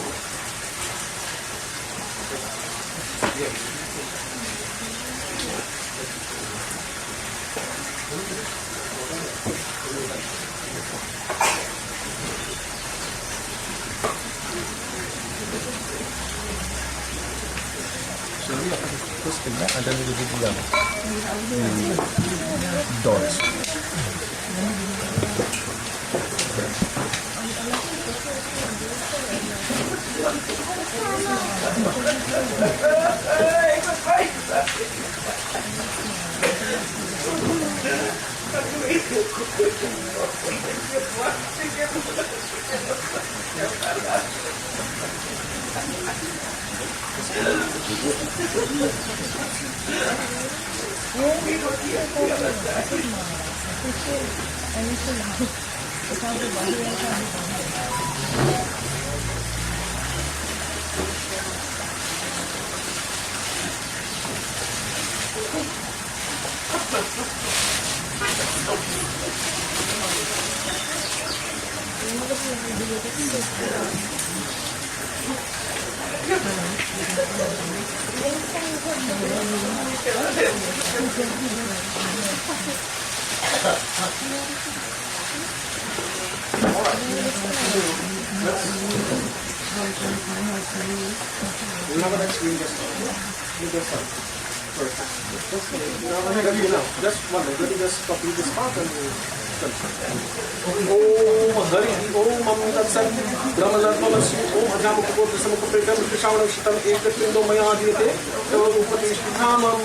And then we do the dots. We'll have an extreme just first. Just one minute. Let me just copy this part and Oh, Hari, Oh, Mamma San, Brahmanar Palasi, Oh, Madame Kubo, the Samuka Pekam, the Shaman Shitam, Ekatindo Mayadi, the Upatish Hamam.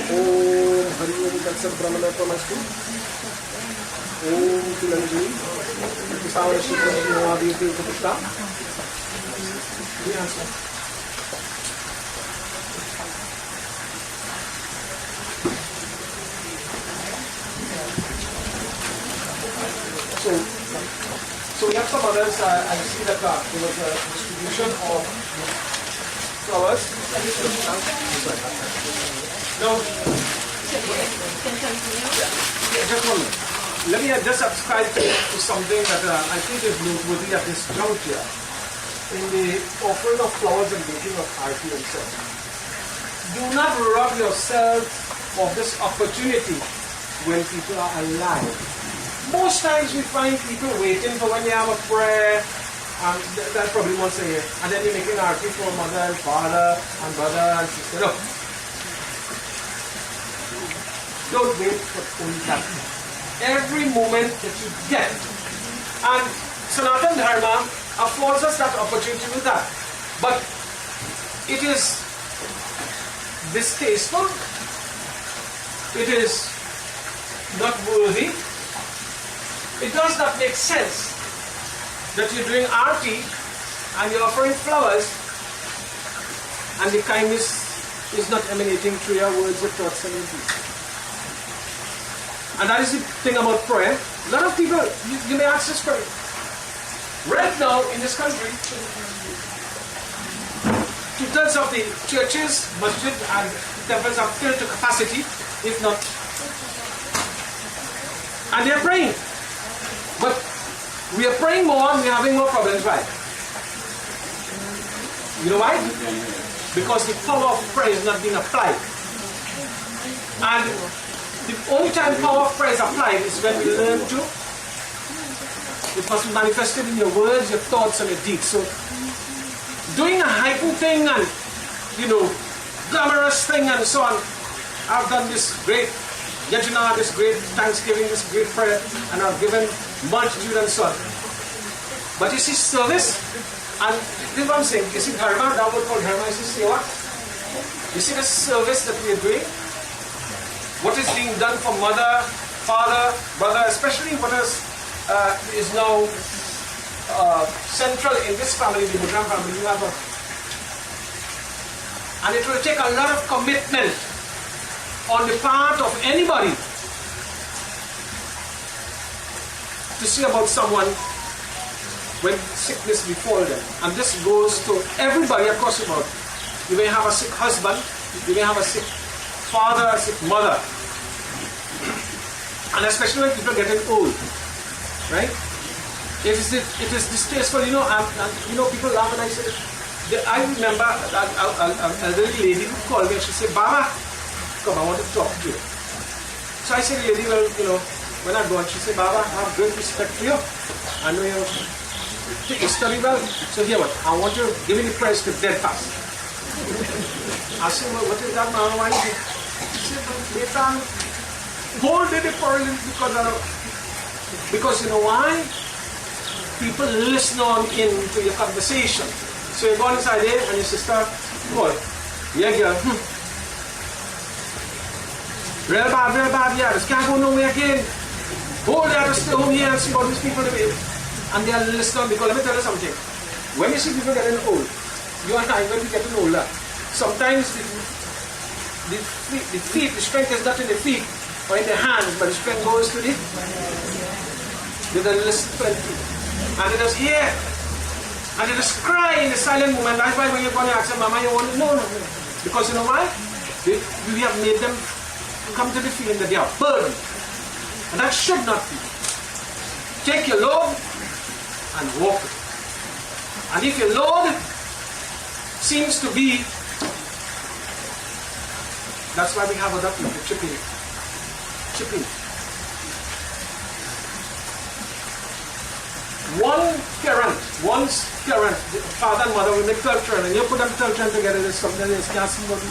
Om Hari Om Tatsat Brahmana Pamastu Om Tilanji Kisawara Shikha Navadi Tiruputta. So we have some others. I see that there was a distribution of flowers. No. Just one minute. Let me just subscribe to something that I think is noteworthy at this juncture in the offering of flowers and making of arti and so on. Do not rob yourself of this opportunity when people are alive. Most times we find people waiting for when they have a prayer, and that's probably once a year, and then you're making arti for mother and father and brother and sister. No. Don't wait for only that. Every moment that you get. And Sanatana Dharma affords us that opportunity to do that. But it is distasteful. It is not worthy. It does not make sense that you're doing arti and you're offering flowers and the kindness is not emanating through your words of thoughts and deeds. And that is the thing about prayer. A lot of people, you may ask this question. Right now in this country, 2/3 of the churches, masjid and temples are filled to capacity, if not. And they are praying. But we are praying more and we are having more problems. Why? You know why? Because the power of prayer is not being applied. And the only time power of prayer is applied is when we learn to. It must be manifested in your words, your thoughts, and your deeds. So, doing a heightened thing and, glamorous thing and so on. I've done this great yajna, this great thanksgiving, this great prayer, and I've given multitude and so on. But you see, service, and this is what I'm saying, you see, dharma, that word called dharma, is this seva. You see the service that we are doing? What is being done for mother, father, brother, especially what is now central in this family, the Boodram family. You have and it will take a lot of commitment on the part of anybody to see about someone when sickness befall them. And this goes to everybody across the board. You may have a sick husband, you may have a sick father, a sick mother. And especially when people are getting old, right? It is distasteful, and people laugh and I say, I remember an elderly lady who called me and she said, Baba, come, I want to talk to you. So I said, lady, well, when I go, she said, Baba, I have great respect for you. I know you study well. So here what? I want you to give me the price to dead fast. I said, well, what is that, man? Why is it? She said, well, later, whole day they quarreling because you know why? People listen on into your conversation. So you go inside there and your sister, boy, yeah, girl, real bad, yeah, this can't go nowhere again. Whole day I have to stay home here and see what these people do. And they are listening because let me tell you something. When you see people getting old, you and I, when we getting older, sometimes the strength is not in the feet or in the hands, but the strength goes to the listen plenty. And they just hear. And they just cry in the silent moment. That's why when you're going to ask them, Mama, you want to know? Because you know why? We have made them come to the feeling that they are burdened. And that should not be. Take your load and walk it. And if your load seems to be, that's why we have other people chipping. One's parent, the father and mother will make 12 children, and you put them 12 children together, there's something else can't see what.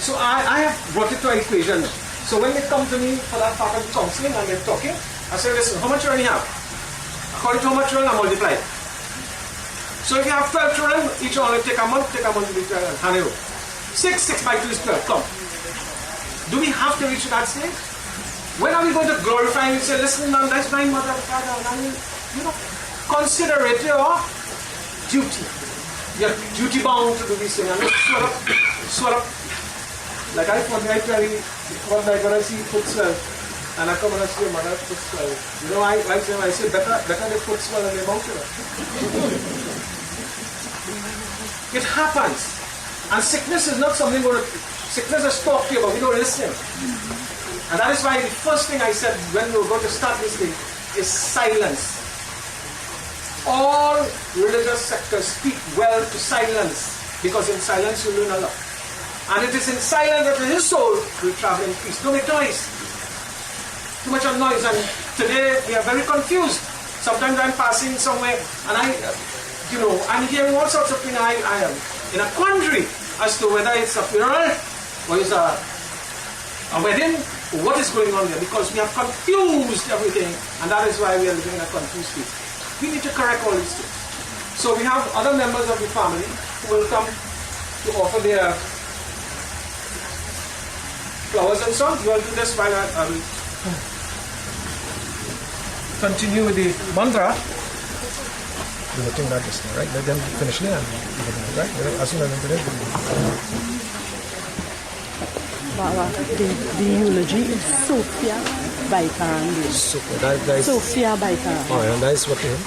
So I have brought it to an equation. So when they come to me for that part of counseling and they're talking, I say, listen, how much children you have? According to how much children, I multiply. So if you have 12 children, each one will take a month, and hand it over. 6 by 2 is 12, come. Do we have to reach that stage? When are we going to glorify and say, listen, man, that's my mother, father, and consider it your duty. You're duty bound to do this thing. And swell up. Like I tell you, when I see foot swell, and I come and I say, mother, foot swell. I say, better they foot swell than they mouth. It happens. And sickness is not something sickness is talked to you about, we don't listen. And that is why the first thing I said when we were going to start this thing is silence. All religious sectors speak well to silence, because in silence you learn a lot. And it is in silence that his soul will travel in peace. Don't make noise. Too much of noise. And today we are very confused. Sometimes I'm passing somewhere and I'm hearing all sorts of things. I am in a quandary as to whether it's a funeral or it's a wedding, or what is going on there, because we have confused everything, and that is why we are living in a confused state. We need to correct all these things. So we have other members of the family who will come to offer their flowers and so on. You will do this while I will continue with the mantra. Do the thing like this, right? Let them finish there and right? As soon as they finish. The eulogy is Sophia Baikaran. Sophia Baikaran. Oh, and that is what name?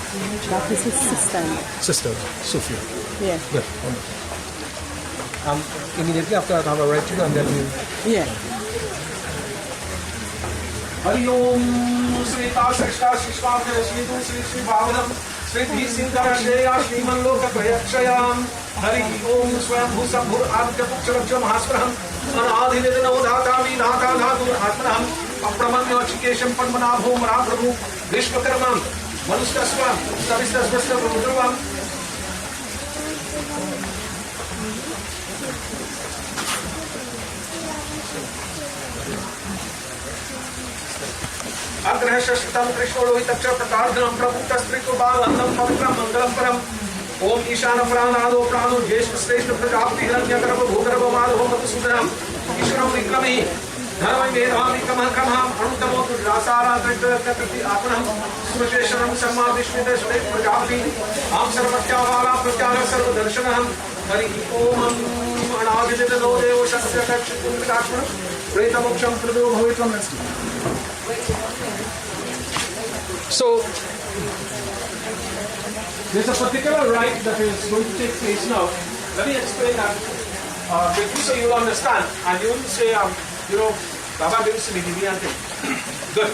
That is his sister. Sister, Sophia. Yeah. Yeah. Immediately after I have a right to and then you. Yeah. Hari Om Sri Tasashta Shishvam Shri Sri Bhavanam Sri Sindhara Shreya Shri Manloka Prayakshayam Hari Om Swam Bhusambhur Adya Puksharabja Mahaspraham Anadhidana Dhatami Dhata Dhatu Atmanam Apramanya Chikesham Padmanabho Maraprabhu Vishwakarmam Manustasvam Savistasvasta Rudruvam. Agrahashtam Krishnolohitapcha Pratardhanam Prabhutaspriko Bhalandam Pavitram Mangalam Param Om Ishana Pranado Prano Jeshta Sreshta Prajapti Hiranyakarava Bhukarava Madhavam Matusudaram Ishwaram Vikrami Dharma Vedam Vikramam Kamham Anutamo Rasara Trikti Apanam Surashesharam Samma Vishmita Shrek Prajapti Am Sarvatyavala Pratyara Sarva Darshanam Hari Om Anadhidita No Devo Shakya Kakshikun Vikashmanam Preta Moksham Prabhu Bhavitram. So, there's a particular rite that is going to take place now. Let me explain that quickly so you will understand. And you will say, Baba didn't say anything. Good.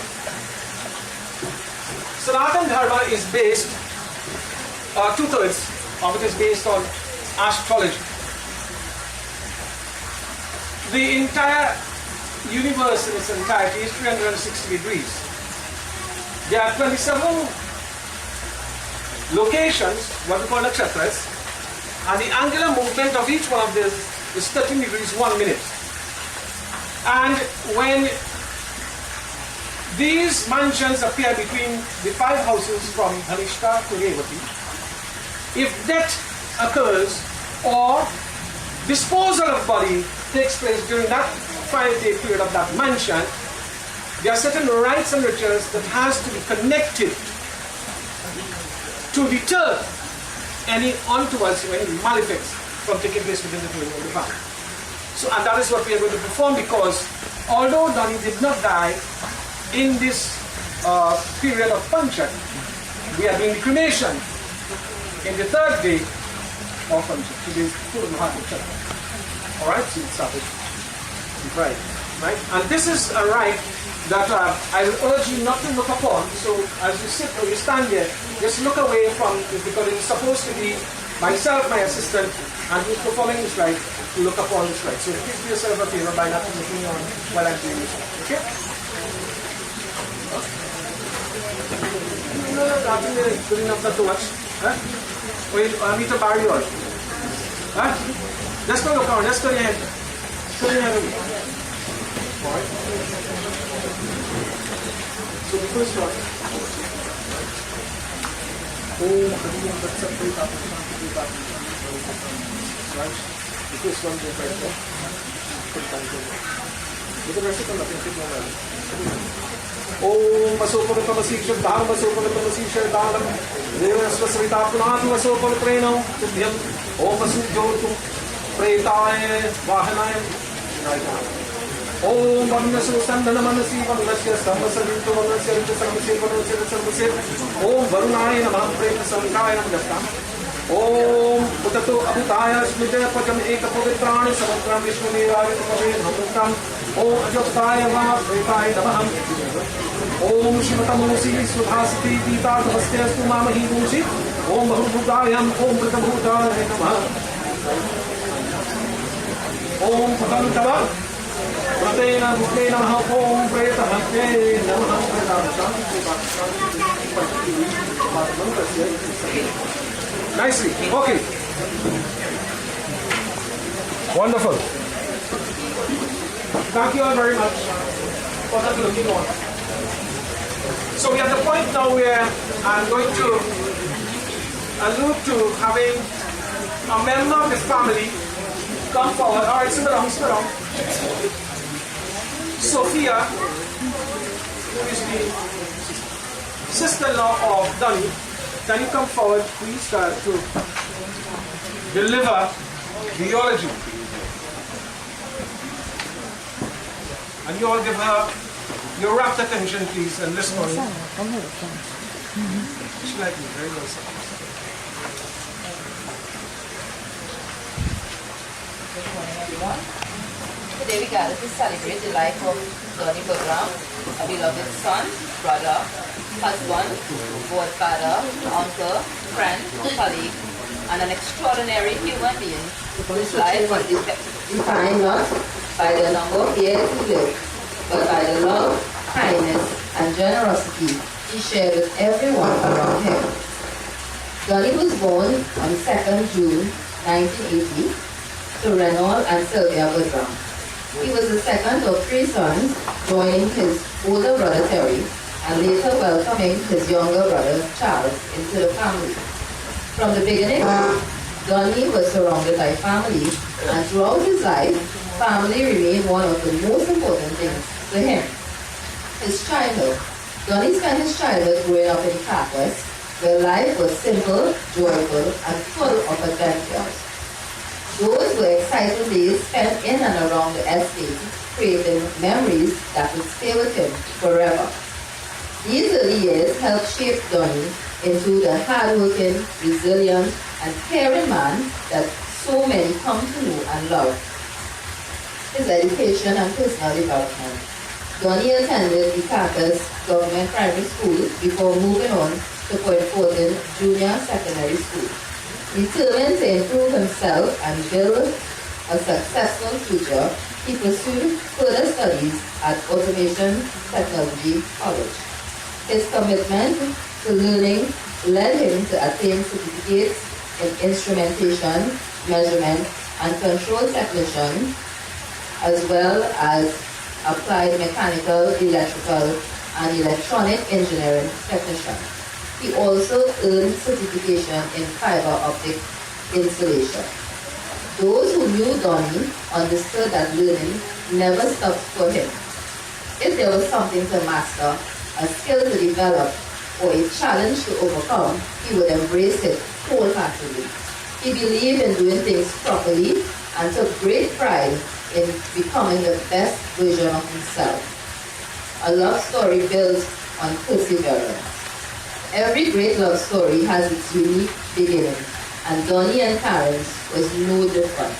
Sanatana Dharma is based, 2/3 of it is based on astrology. the entire universe in its entirety is 360 degrees. There are 27 locations, what we call nakshatras, and the angular movement of each one of these is 13 degrees 1 minute. And when these mansions appear between the 5 houses from Dhanishta to Revati, if death occurs or disposal of body takes place during that 5-day period of that mansion, there are certain rites and rituals that has to be connected to deter any untowards or any malefics from taking place within the dwelling of the family. So, and that is what we are going to perform, because although Donny did not die in this period of function, we are doing the cremation in the 3rd day of function. Today is full of heart. Alright, so it's started. Right. Right? And this is a rite that I will urge you not to look upon. So as you sit or you stand there, just look away from it, because it is supposed to be myself, my assistant, and who's performing this rite, to look upon this rite. So please do yourself a favor by not looking on while I'm doing this. Okay? No, I think they're good enough not to watch. Huh? Wait, I need to borrow yours. Huh? Just don't look around, just turn your head. Turn your head away. Alright? So the first one. Right? The first one goes right there. Look at the rest of them. Om Masopanatamasi Shadham Masopanatamasi Shadham Devasvasvita Punatu Masopanapreno Tudyam Om Masujyotum Pretaya Vahanaya Om Vamnasu Sandana Manasi Vanasya Samasavintu Vanasya Samase Vanasya Samase Om Varunaya Namah Prema Sankaya Namjastam Om Putato Abhutaya Smita Pakam Eka Pavitrani Samantram Vishnumiraya Pavin Hamukam Om Ajaptaya Vaha Pretaya Namaham Om Shivatamusi Subhasati Dita Namastestu Mamahi Musi Om Bahubhutayam Om Pratabhutaya Namah Om Patantava Pratena Bhutena Maha Om Preta Bhakte Namah Preta Nicely. Okay. Wonderful. Thank you all very much for that looking on. So we are at the point now where I'm going to allude to having a member of the family come forward. All right, sit down, sit down. Sophia, who is the sister-in-law of Donny. Can you come forward, please, to deliver the eulogy? And you all give her your rapt attention, please, and listen on it. She like me, very well said. Good morning, everyone. Today we gather to celebrate the life of Donny Boodram, a beloved son, brother, husband, godfather, uncle, friend, colleague, and an extraordinary human being whose life was defined not by the number of years he lived, but by the love, kindness, and generosity he shared with everyone around him. Donny was born on 2nd June 1980 to Renaud and Sylvia Boodram. He was the second of 3 sons, joining his older brother Terry, and later welcoming his younger brother Charles into the family. From the beginning, Donny was surrounded by family, and throughout his life, family remained one of the most important things to him. His childhood. Donny spent his childhood growing up in Caracas, where life was simple, joyful, and full of adventures. Those were exciting days spent in and around the estate, creating memories that would stay with him forever. These early years helped shape Donny into the hardworking, resilient, and caring man that so many come to know and love. His education and personal development. Donny attended the Caracas Government Primary School before moving on to Point Fortin Junior Secondary School. Determined to improve himself and build a successful future, he pursued further studies at Automation Technology College. His commitment to learning led him to attain certificates in instrumentation, measurement, and control technician, as well as applied mechanical, electrical, and electronic engineering technician. He also earned certification in fiber optic installation. Those who knew Donny understood that learning never stopped for him. If there was something to master, a skill to develop, or a challenge to overcome, he would embrace it wholeheartedly. He believed in doing things properly and took great pride in becoming the best version of himself. A love story built on perseverance. Every great love story has its unique beginning, and Donny and Karen's was no different.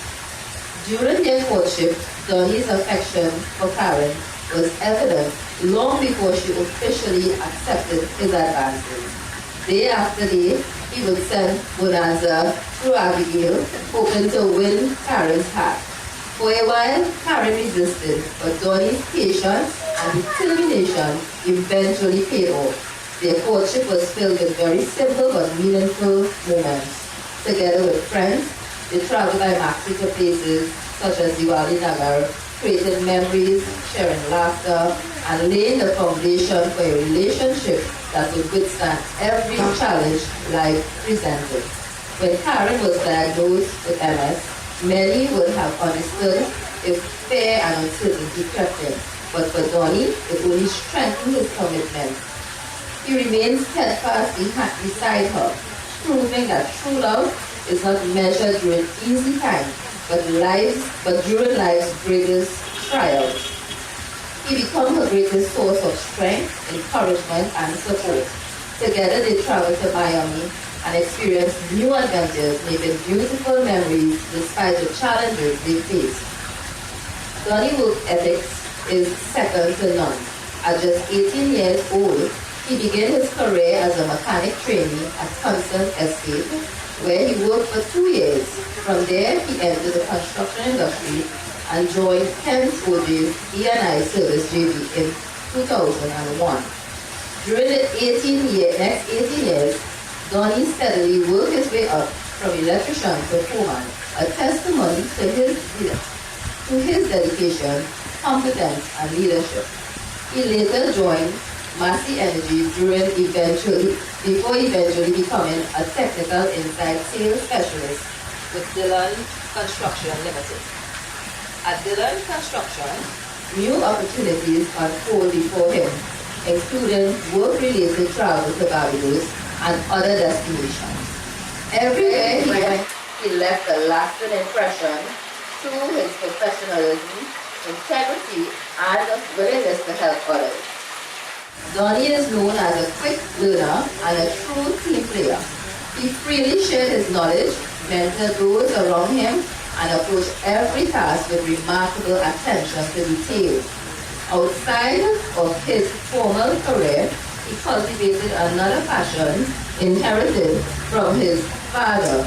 During their courtship, Donny's affection for Karen was evident long before she officially accepted his advances. Day after day, he would send bonanza through Abigail, hoping to win Karen's heart. For a while, Karen resisted, but Donny's patience and determination eventually paid off. Their courtship was filled with very simple but meaningful moments. Together with friends, they traveled by maxi to places such as Diwali Nagar, creating memories, sharing laughter, and laying the foundation for a relationship that would withstand every challenge life presented. When Karen was diagnosed with MS, many would have understood if fear and uncertainty crept in. But for Donny, it only strengthened his commitment. He remains steadfast beside her, proving that true love is not measured during easy times, but during life's greatest trials. He becomes her greatest source of strength, encouragement, and support. Together they travel to Miami and experience new adventures, making beautiful memories despite the challenges they face. Donny's work ethics is second to none. At just 18 years old, he began his career as a mechanic trainee at Constant Estate, where he worked for 2 years. From there, he entered the construction industry and joined Thames OJ's E&I Service JV in 2001. During the next 18 years, Donny steadily worked his way up from electrician to foreman, a testimony to his dedication, competence, and leadership. He later joined Massey Energy before eventually becoming a technical inside sales specialist with Dillon Construction Limited. At Dillon Construction, new opportunities unfold before him, including work-related travel to Barbados and other destinations. Everywhere he went, he left a lasting impression through his professionalism, integrity, and willingness to help others. Donny is known as a quick learner and a true team player. He freely shared his knowledge, mentored those around him, and approached every task with remarkable attention to detail. Outside of his formal career, he cultivated another passion inherited from his father,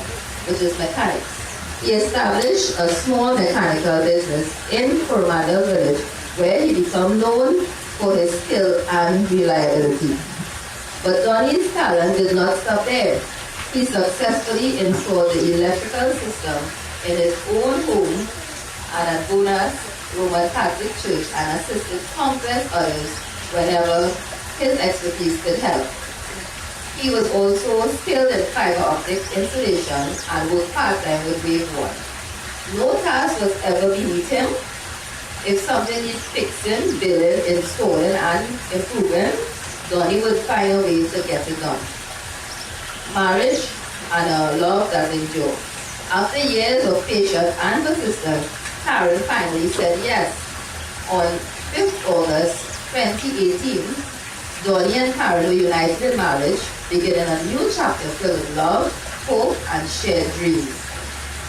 which is mechanics. He established a small mechanical business in Coromandel Village, where he became known for his skill and reliability. But Donny's talent did not stop there. He successfully installed the electrical system in his own home and at Bonus Roman Catholic Church and assisted countless others whenever his expertise could help. He was also skilled in fiber optic installation and worked part-time with Wave 1. No task was ever beneath him. If something needs fixing, building, installing, and improving, Donny would find a way to get it done. Marriage and a love that endures. After years of patience and persistence, Karen finally said yes. On 5th August 2018, Donny and Karen were united in marriage, beginning a new chapter filled with love, hope, and shared dreams.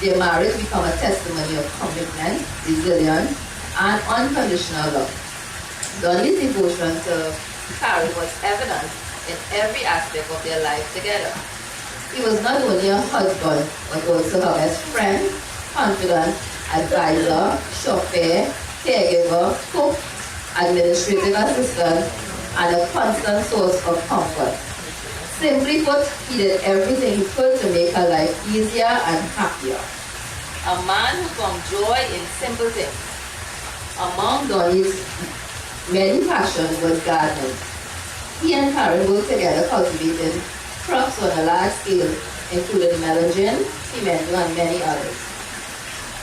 Their marriage became a testimony of commitment, resilience, and unconditional love. Donny's devotion to Karen was evident in every aspect of their life together. He was not only a husband, but also her best friend, confidant, advisor, chauffeur, caregiver, cook, administrative assistant, and a constant source of comfort. Simply put, he did everything he could to make her life easier and happier. A man who found joy in simple things. Among Donny's many passions was gardening. He and Karen worked together cultivating crops on a large scale, including melon, pimento, and many others.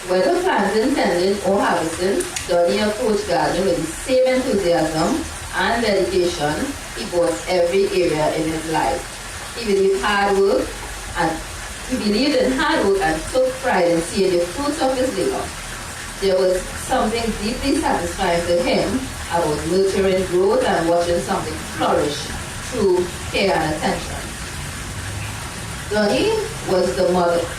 Whether planting, tending, or harvesting, Donny approached gardening with the same enthusiasm and dedication he brought every area in his life. He believed in hard work and took pride in seeing the fruits of his labor. There was something deeply satisfying to him about nurturing growth and watching something flourish through care and attention. Donny was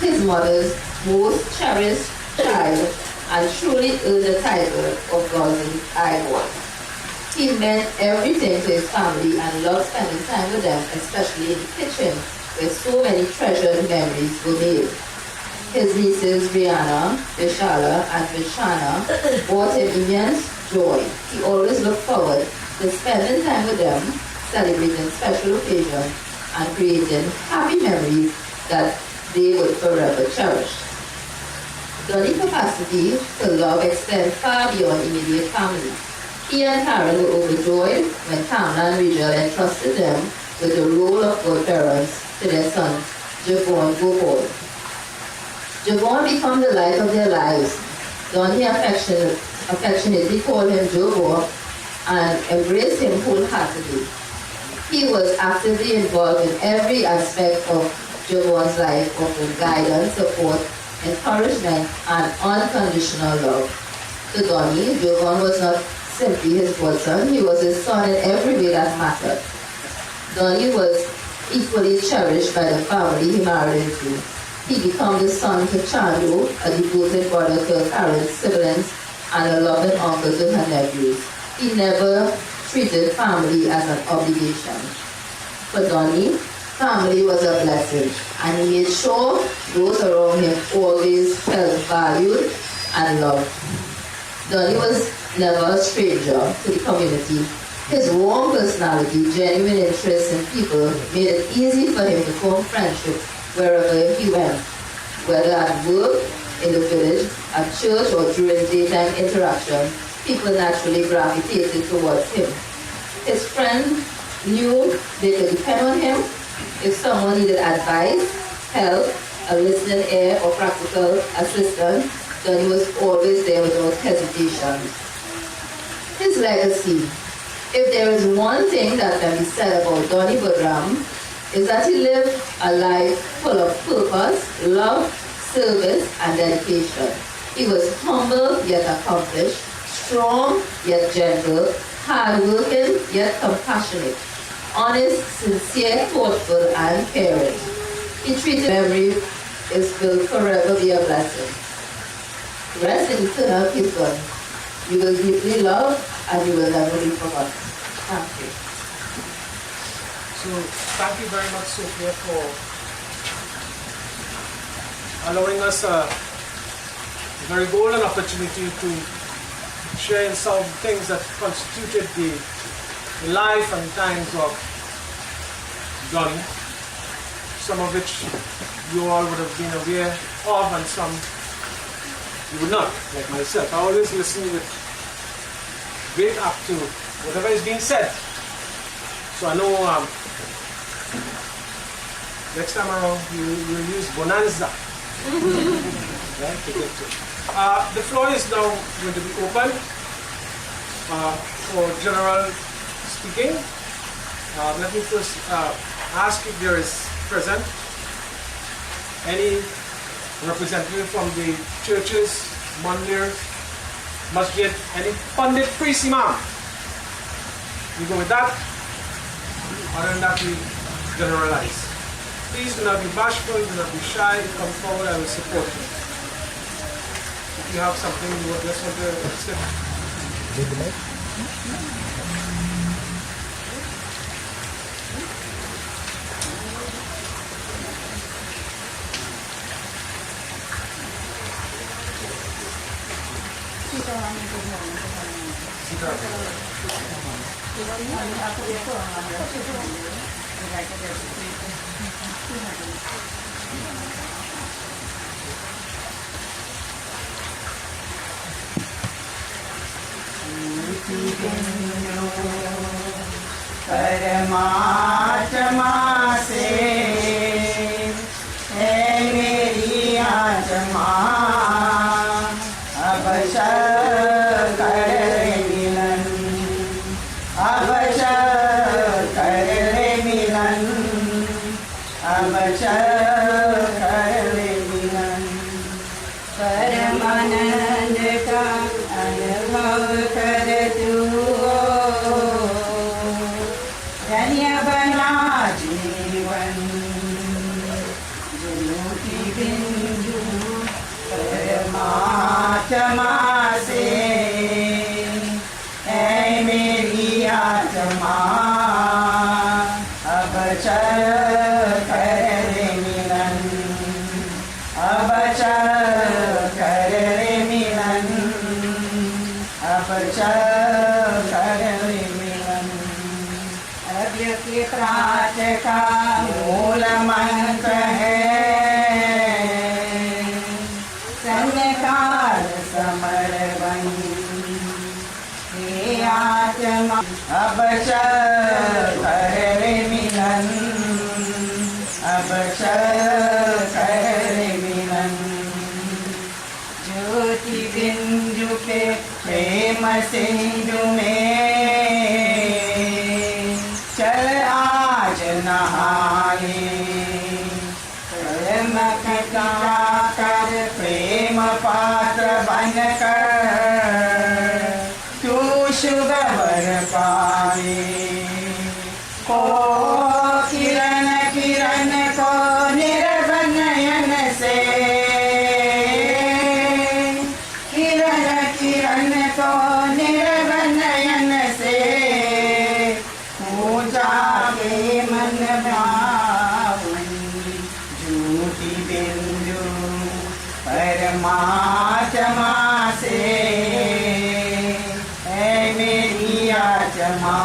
his mother's most cherished child and truly earned the title of Golden Idol. He meant everything to his family and loved spending time with them, especially in the kitchen, where so many treasured memories were made. His nieces Brianna, Vishala, and Vishana brought him immense joy. He always looked forward to spending time with them, celebrating special occasions, and creating happy memories that they would forever cherish. Donny's capacity to love extends far beyond immediate family. He and Karen were overjoyed when Kamla and Rachel entrusted them with the role of godparents to their son, Javon Gopal. Javon became the light of their lives. Donny affectionately called him Jovo and embraced him wholeheartedly. He was actively involved in every aspect of Javon's life, offering guidance, support, encouragement, and unconditional love. To Donny, Javon was not simply his godson, he was his son in every way that mattered. Donny was equally cherished by the family he married into. He became the son to Chandu, a devoted brother to Karen's siblings, and a loving uncle to her nephews. He never treated family as an obligation. For Donny, family was a blessing, and he made sure those around him always felt valued and loved. Donny was never a stranger to the community. His warm personality, genuine interest in people made it easy for him to form friendship wherever he went, whether at work, in the village, at church, or during daytime interactions. People naturally gravitated towards him. His friends knew they could depend on him. If someone needed advice, help, a listening ear, or practical assistance, Donny was always there without hesitation. His legacy. If there is one thing that can be said about Donny Boodram, is that he lived a life full of purpose, love, service, and dedication. He was humble yet accomplished, strong yet gentle, hardworking yet compassionate, honest, sincere, thoughtful, and caring. He treated memory will forever be a blessing. Rest in eternal peace, God. You will deeply love and you will never be forgotten. Thank you. So thank you very much, Sophia, for allowing us a very golden opportunity to share in some things that constituted the life and times of Donny, some of which you all would have been aware of and some you would not, like myself. I always listen with great apt to whatever is being said. So I know next time around you will use bonanza. Right, to get to. The floor is now going to be open for general speaking. Let me first ask if there is present any representative from the churches, mandir, masjid, any pandit, priest, imam. We go with that. Other than that, we generalize. Please do not be bashful, do not be shy. Come forward, I will support you. If you have something you would just want to say. Need the mic? परमात्मा से है मेरी आत्मा अब कर मिलन अब कर मिलन अब कर मिलन परमानंद का अनुभव कर तू धन्य बना जीवन ज्योति बिंदु परमात्मा से है मेरी आत्मा अब कर मिलन अब कर मिलन अब कर मिलन अव्यक्त प्राच का मूल मंत्र है संकाल समर्पण हे आत्मा अब कर मिलन अब कर मिलन ज्योति बिंदु के प्रेम सिंधु में चल आज नहाए प्रेम का कर प्रेम पात्र बनकर तू शुभ वर पाए को किरण किरण को निर्भय नयन से किरण किरण को निर्भय नयन से पूजा के मन भावन ज्योति बिंदु परमात्मा से है मेरी आत्मा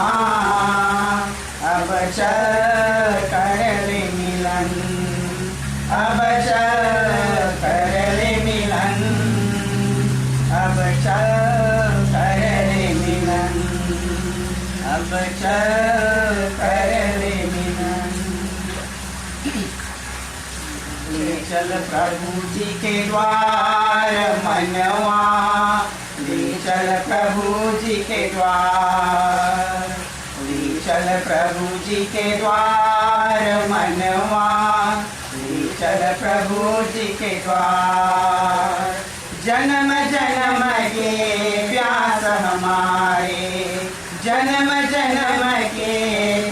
अब कर मिलन अब कर मिलन अब कर मिलन अब कर मिलन ले चल प्रभु जी के द्वार मनवा ले चल प्रभु जी के द्वार ले चल प्रभु जी के द्वार मनवा ले चल प्रभु जी के द्वार जन्म जन्म के प्यास हमारे जन्म जन्म के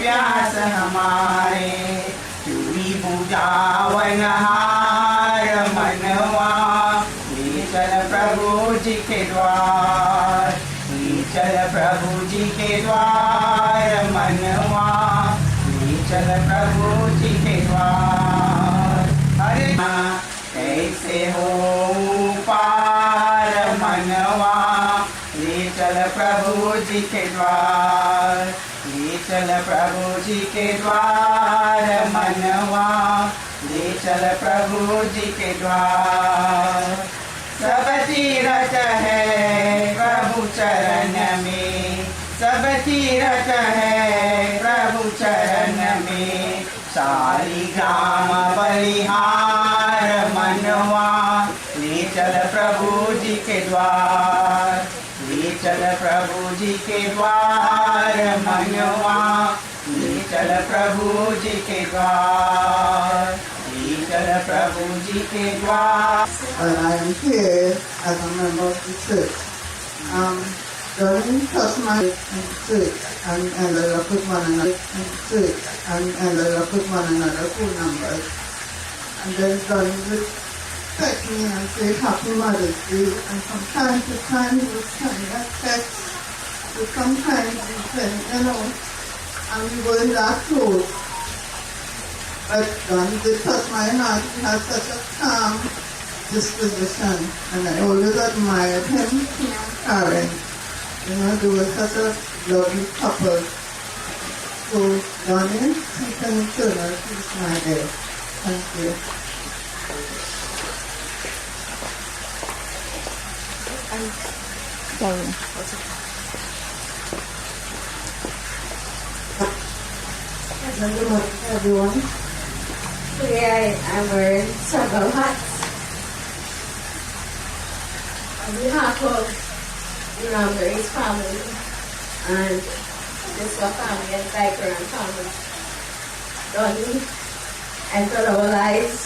प्यास हमारे चूड़ी बुझावन हार मनवा ले चल प्रभु जी के द्वार ले चल प्रभु जी के द्वार मनवा ले चल प्रभु जी के द्वार हरे कैसे हो पार मनवा ले चल प्रभु जी के द्वार ले चल प्रभु जी के द्वार मनवा ले चल प्रभु जी के द्वार सब तीरथ है प्रभु चरण में सब तीरथ है प्रभु चरण में सारी ग्राम बलिहार मनवा ले चल प्रभु जी के द्वार ले चल प्रभु जी के द्वार मनवा ले चल प्रभु जी के द्वार ले चल प्रभु जी के द्वार But I'm here as a member of the church. During my church and I put one another in church and I put one another phone numbers. And then Donny would text me and say Happy Mother's Day, and from time to time he would send me a text. So sometimes he said, and we were in that close. But Donny did touch my heart. He had such a calm disposition, and I always admired him and Karen. You know, they were such a lovely couple. So, Donny, keep an eternal peace, my dear. Thank you. Darren. Good morning, everyone. Today I'm wearing several hats. On behalf of the Ramberry's family and this family and Biker and family, Donny entered our lives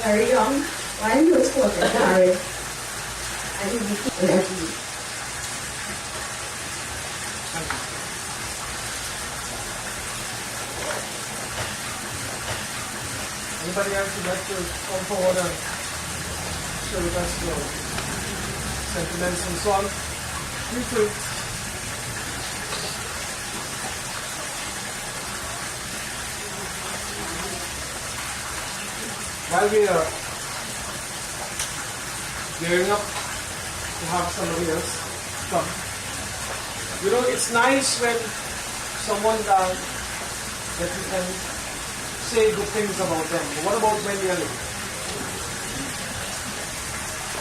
very young while he was 14 married, and he became an nephew. Anybody else would like to come forward and share with us your sentiments and so on? Feel free. While we are gearing up to have somebody else come, you know, it's nice when someone dies that you can say good things about them. But what about when they are living?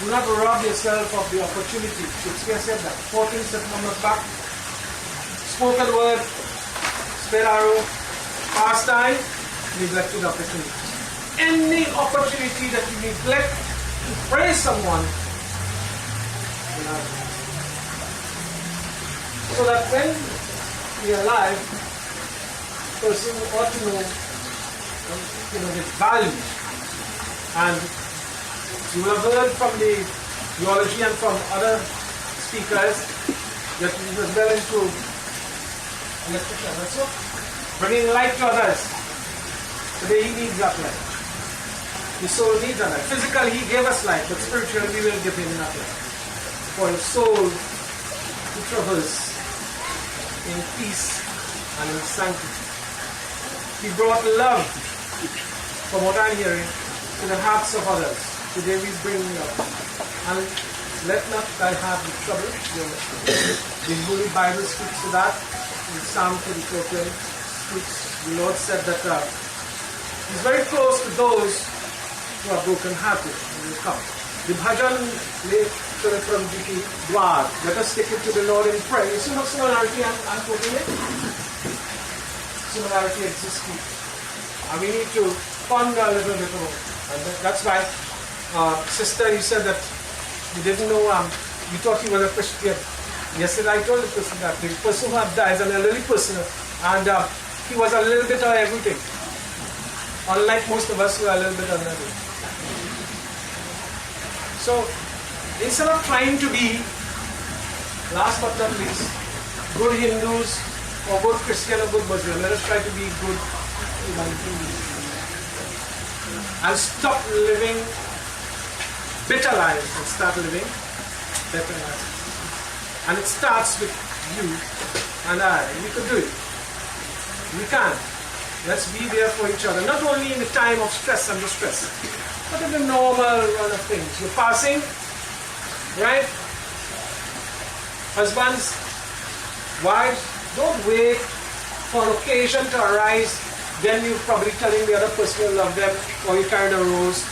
Do not rob yourself of the opportunity. Shakespeare said that. 4 things that come back. Spoken word, spare arrow, pastime, neglected opportunity. Any opportunity that you neglect to praise someone, you know, so that when we are alive, person ought to know, you know, his value. And you will have heard from the theology and from other speakers that he was well into bringing light to others. Today he needs that light. His soul needs that light. Physically he gave us light, but spiritually we will give him that light. For his soul to traverse in peace and in sanctity. He brought love, from what I'm hearing, to the hearts of others. Today we bring love. And let not thy heart be troubled. The Holy Bible speaks to that. In Psalm 34:20 speaks, the Lord said that he's very close to those who are broken-hearted when they come. The bhajan from Dwar. Let us take it to the Lord in prayer. You see what similarity I'm quoting it? Similarity exists here. And we need to ponder a little bit more. And that's why, sister, you said that you didn't know, you thought he was a Christian. Yesterday I told the person that the person who had died is an elderly person, and he was a little bit of everything. Unlike most of us who are a little bit of everything. So, instead of trying to be, last but not least, good Hindus, or good Christian or good Muslim, let us try to be good human beings. And stop living bitter lives and start living better lives. And it starts with you and I. We could do it. We can. Let's be there for each other. Not only in the time of stress and distress, but in the normal run of things. You're passing, right? Husbands, wives, don't wait for an occasion to arise. Then you're probably telling the other person you love them, or you carried a rose,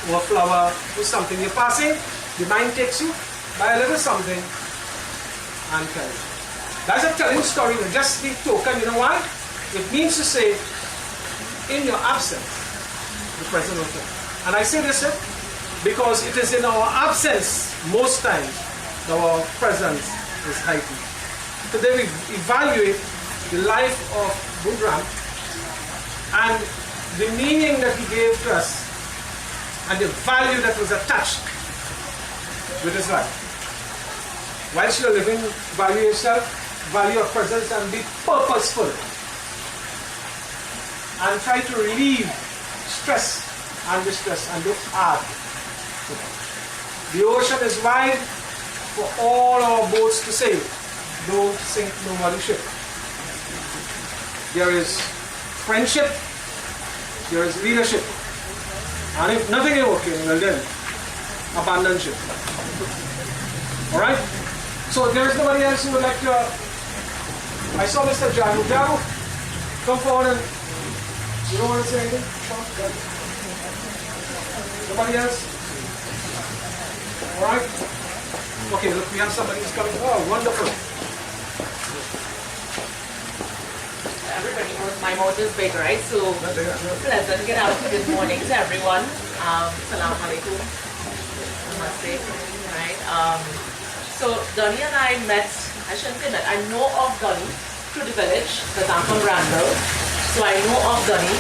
or a flower, or something. You're passing, the mind takes you, buy a little something, and carry it. That's a telling story, just the token, you know why? It means to say, in your absence, the presence of God. And I say this because it is in our absence, most times, that our presence is heightened. Today we evaluate the life of Boodram and the meaning that he gave to us and the value that was attached with his life. Whilst you're living, value yourself, value your presence, and be purposeful. And try to relieve stress and distress and look hard. The ocean is wide for all our boats to sail. Don't sink nobody's ship. There is friendship, there is leadership. And if nothing is working, well then, abandon ship. Alright? So there is nobody else who would like to... I saw Mr. Jago. Jago, come forward and... You don't want to say anything? Nobody else? Alright? Okay, look, we have somebody who's coming. Oh, wonderful. Everybody knows my mouth is big, right? So pleasant get out good morning to everyone. Salam alaikum. Namaste. Right? So Donny and I met, I shouldn't say that, I know of Donny through the village, because I'm from Randall. So I know of Donny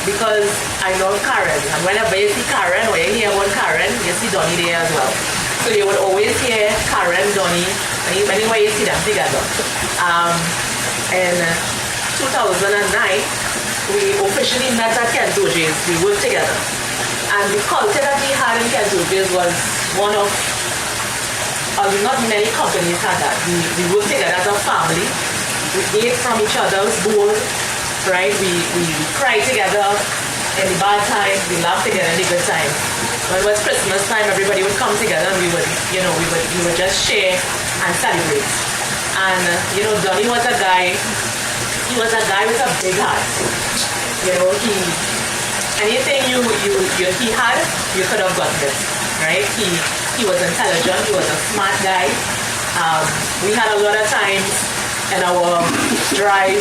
because I know Karen. And whenever you see Karen or you hear one Karen, you see Donny there as well. So you would always hear Karen, Donny, and anywhere you see them together. In 2009, we officially met at Kentucci's. We worked together. And the culture that we had in Kentucci's was one of, not many companies had that. We worked together as a family. We ate from each other's bowl, right? We cried together in the bad times. We laughed together in the good times. When it was Christmas time, everybody would come together and we would just share and celebrate. And, Donny was a guy, he was a guy with a big heart. Anything he had, you could have gotten it, right? He was intelligent, he was a smart guy. We had a lot of times in our drive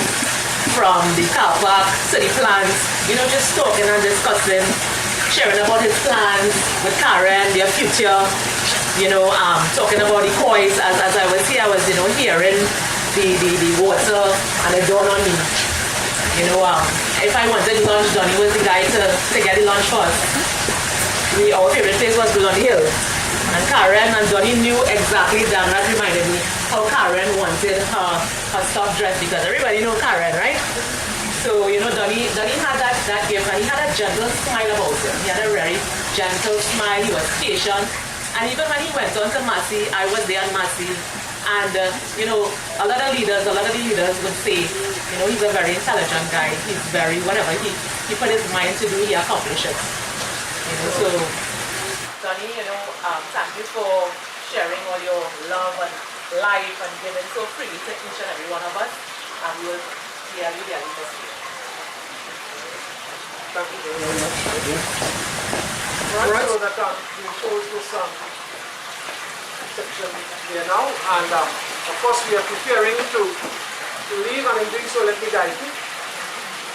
from the car park to the plants, just talking and discussing, sharing about his plans with Karen, their future, talking about the coins. As I was here, I was, hearing the water, and it dawned on me. If I wanted lunch, Donny was the guy to get the lunch for us. Our favorite place was on the hill. And Karen and Donny knew exactly that. That reminded me how Karen wanted her stuff dressed, because everybody knows Karen, right? So, Donny had that gift, and he had a gentle smile about him. He had a very gentle smile. He was patient. And even when he went on to Massey, I was there at Massey. And, a lot of the leaders would say, he's a very intelligent guy. He's very, whatever he put his mind to do, he accomplishes. So, Donny, thank you for sharing all your love and life and giving so freely to each and every one of us. And we will really miss you. Thank you very much. Right, so that we close this section here now, and of course we are preparing to leave, and in doing so, let me guide you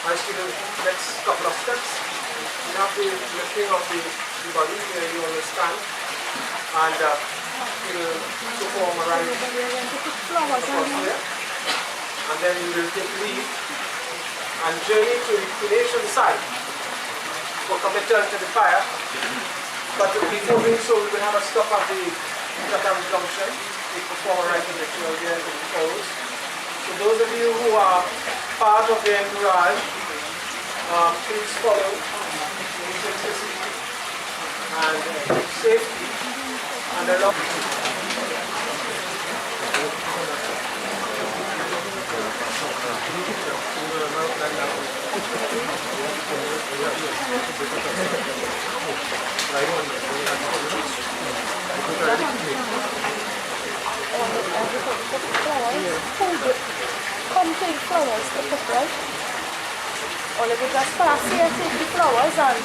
as to the next couple of steps. We have the lifting of the body where you will stand, and we will perform a rite across there, and then we will take leave and journey to the cremation site for committal to the fire. But before doing so, we will have a stop at the Chatham Junction. We perform a rite ritual there to the follows. So those of you who are part of the entourage, please follow simplicity and safety and allow. Come take flowers to put, right? Or we just pass here, take the flowers and...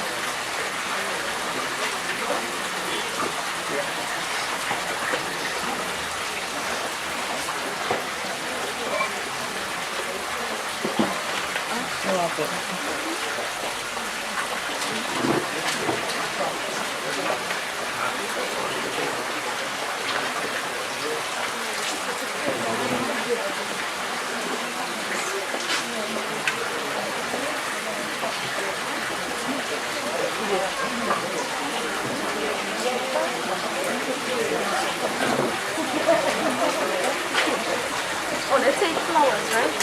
Oh, they take flowers, right?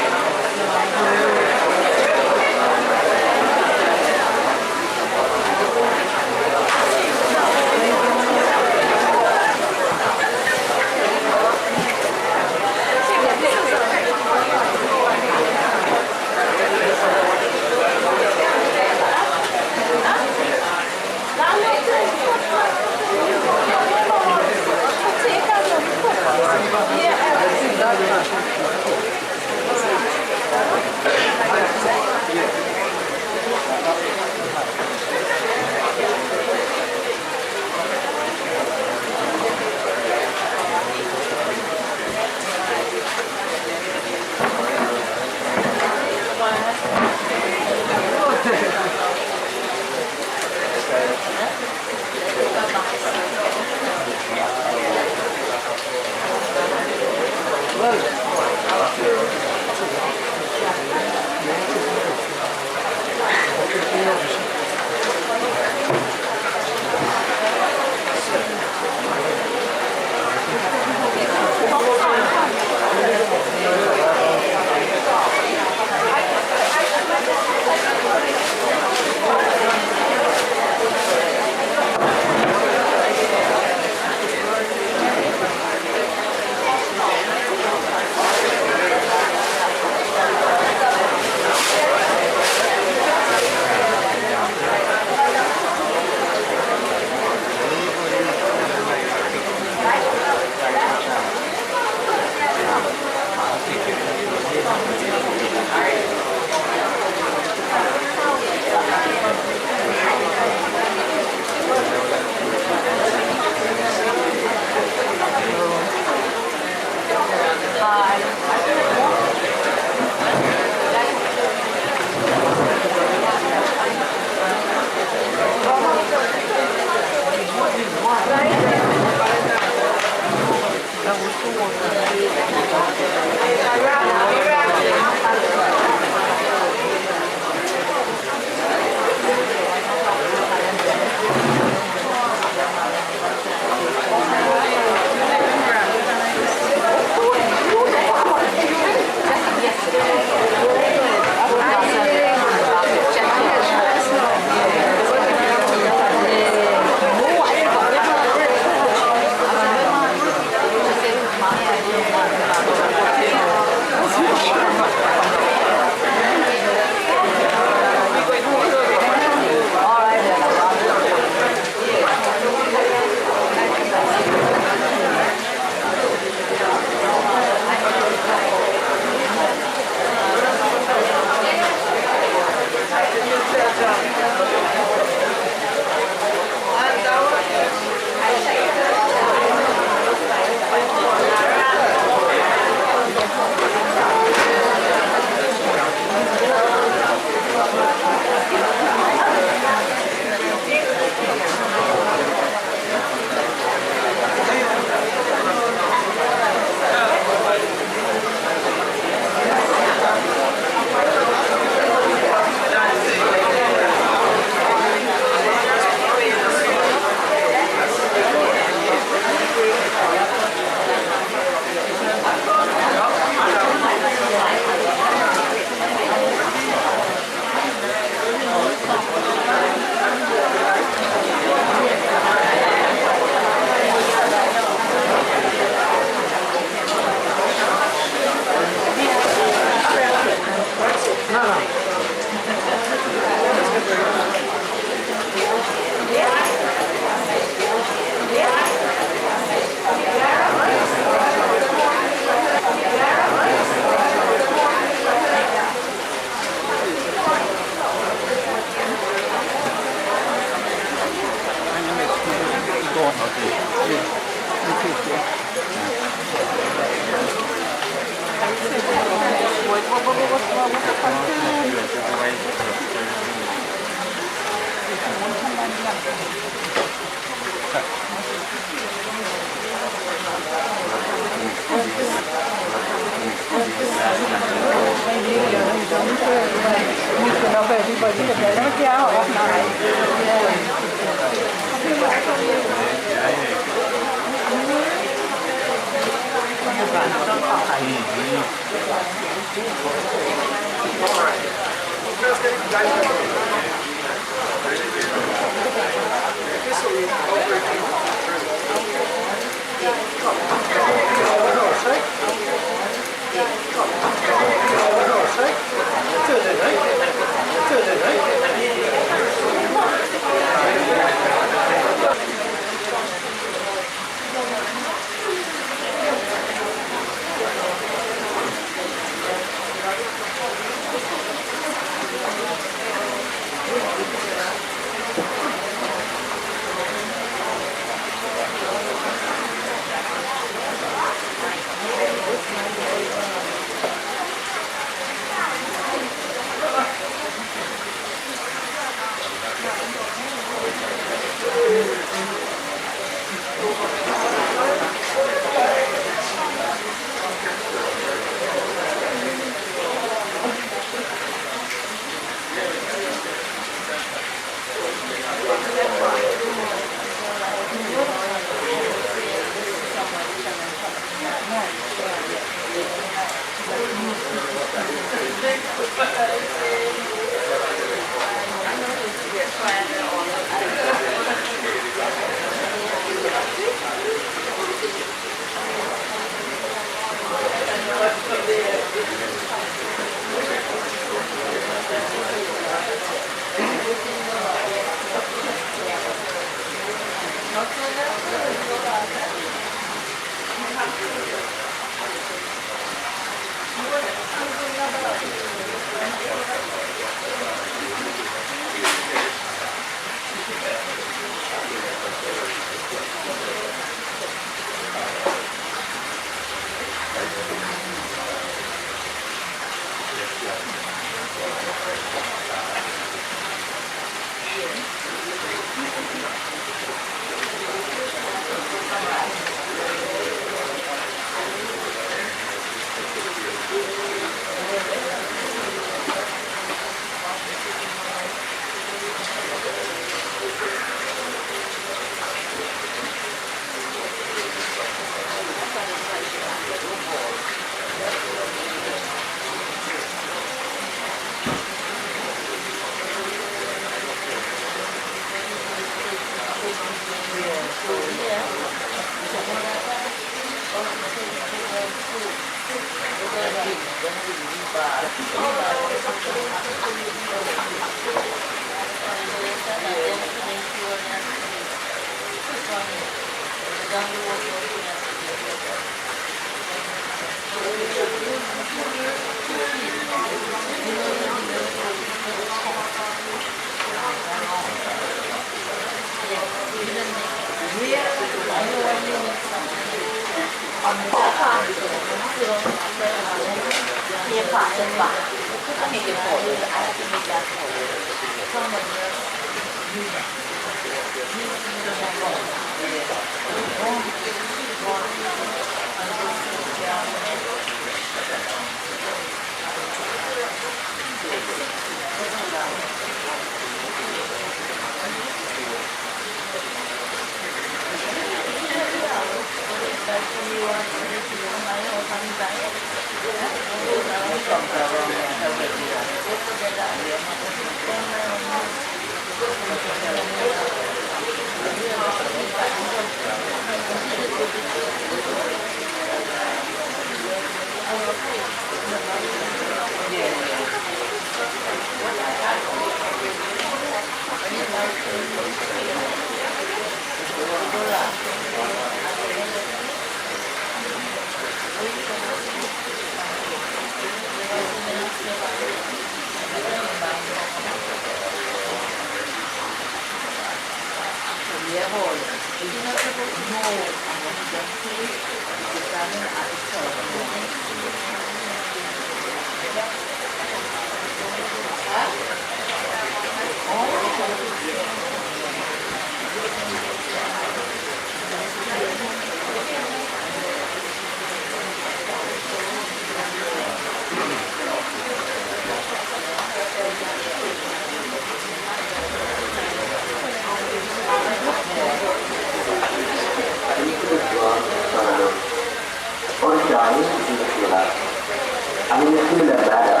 you feel a matter,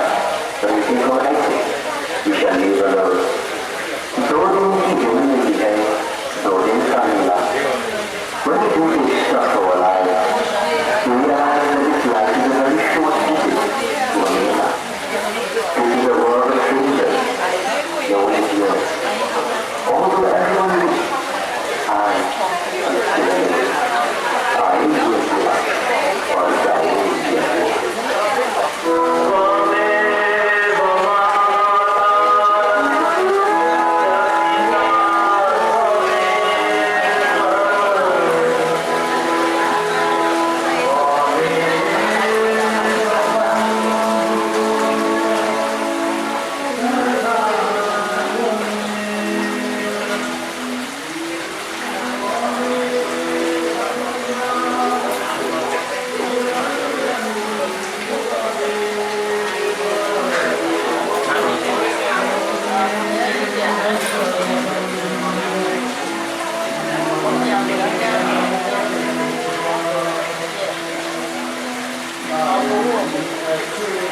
when you think of anything, you shall leave alone. दो दिन की जिंदगी है, 2 दिन का मिला. When you do this stuff for a life, you realize that this life is a very short visit to a Mila. This is a world of strangers. No one is here. Although everyone lives, I will live or die with you. Thank you.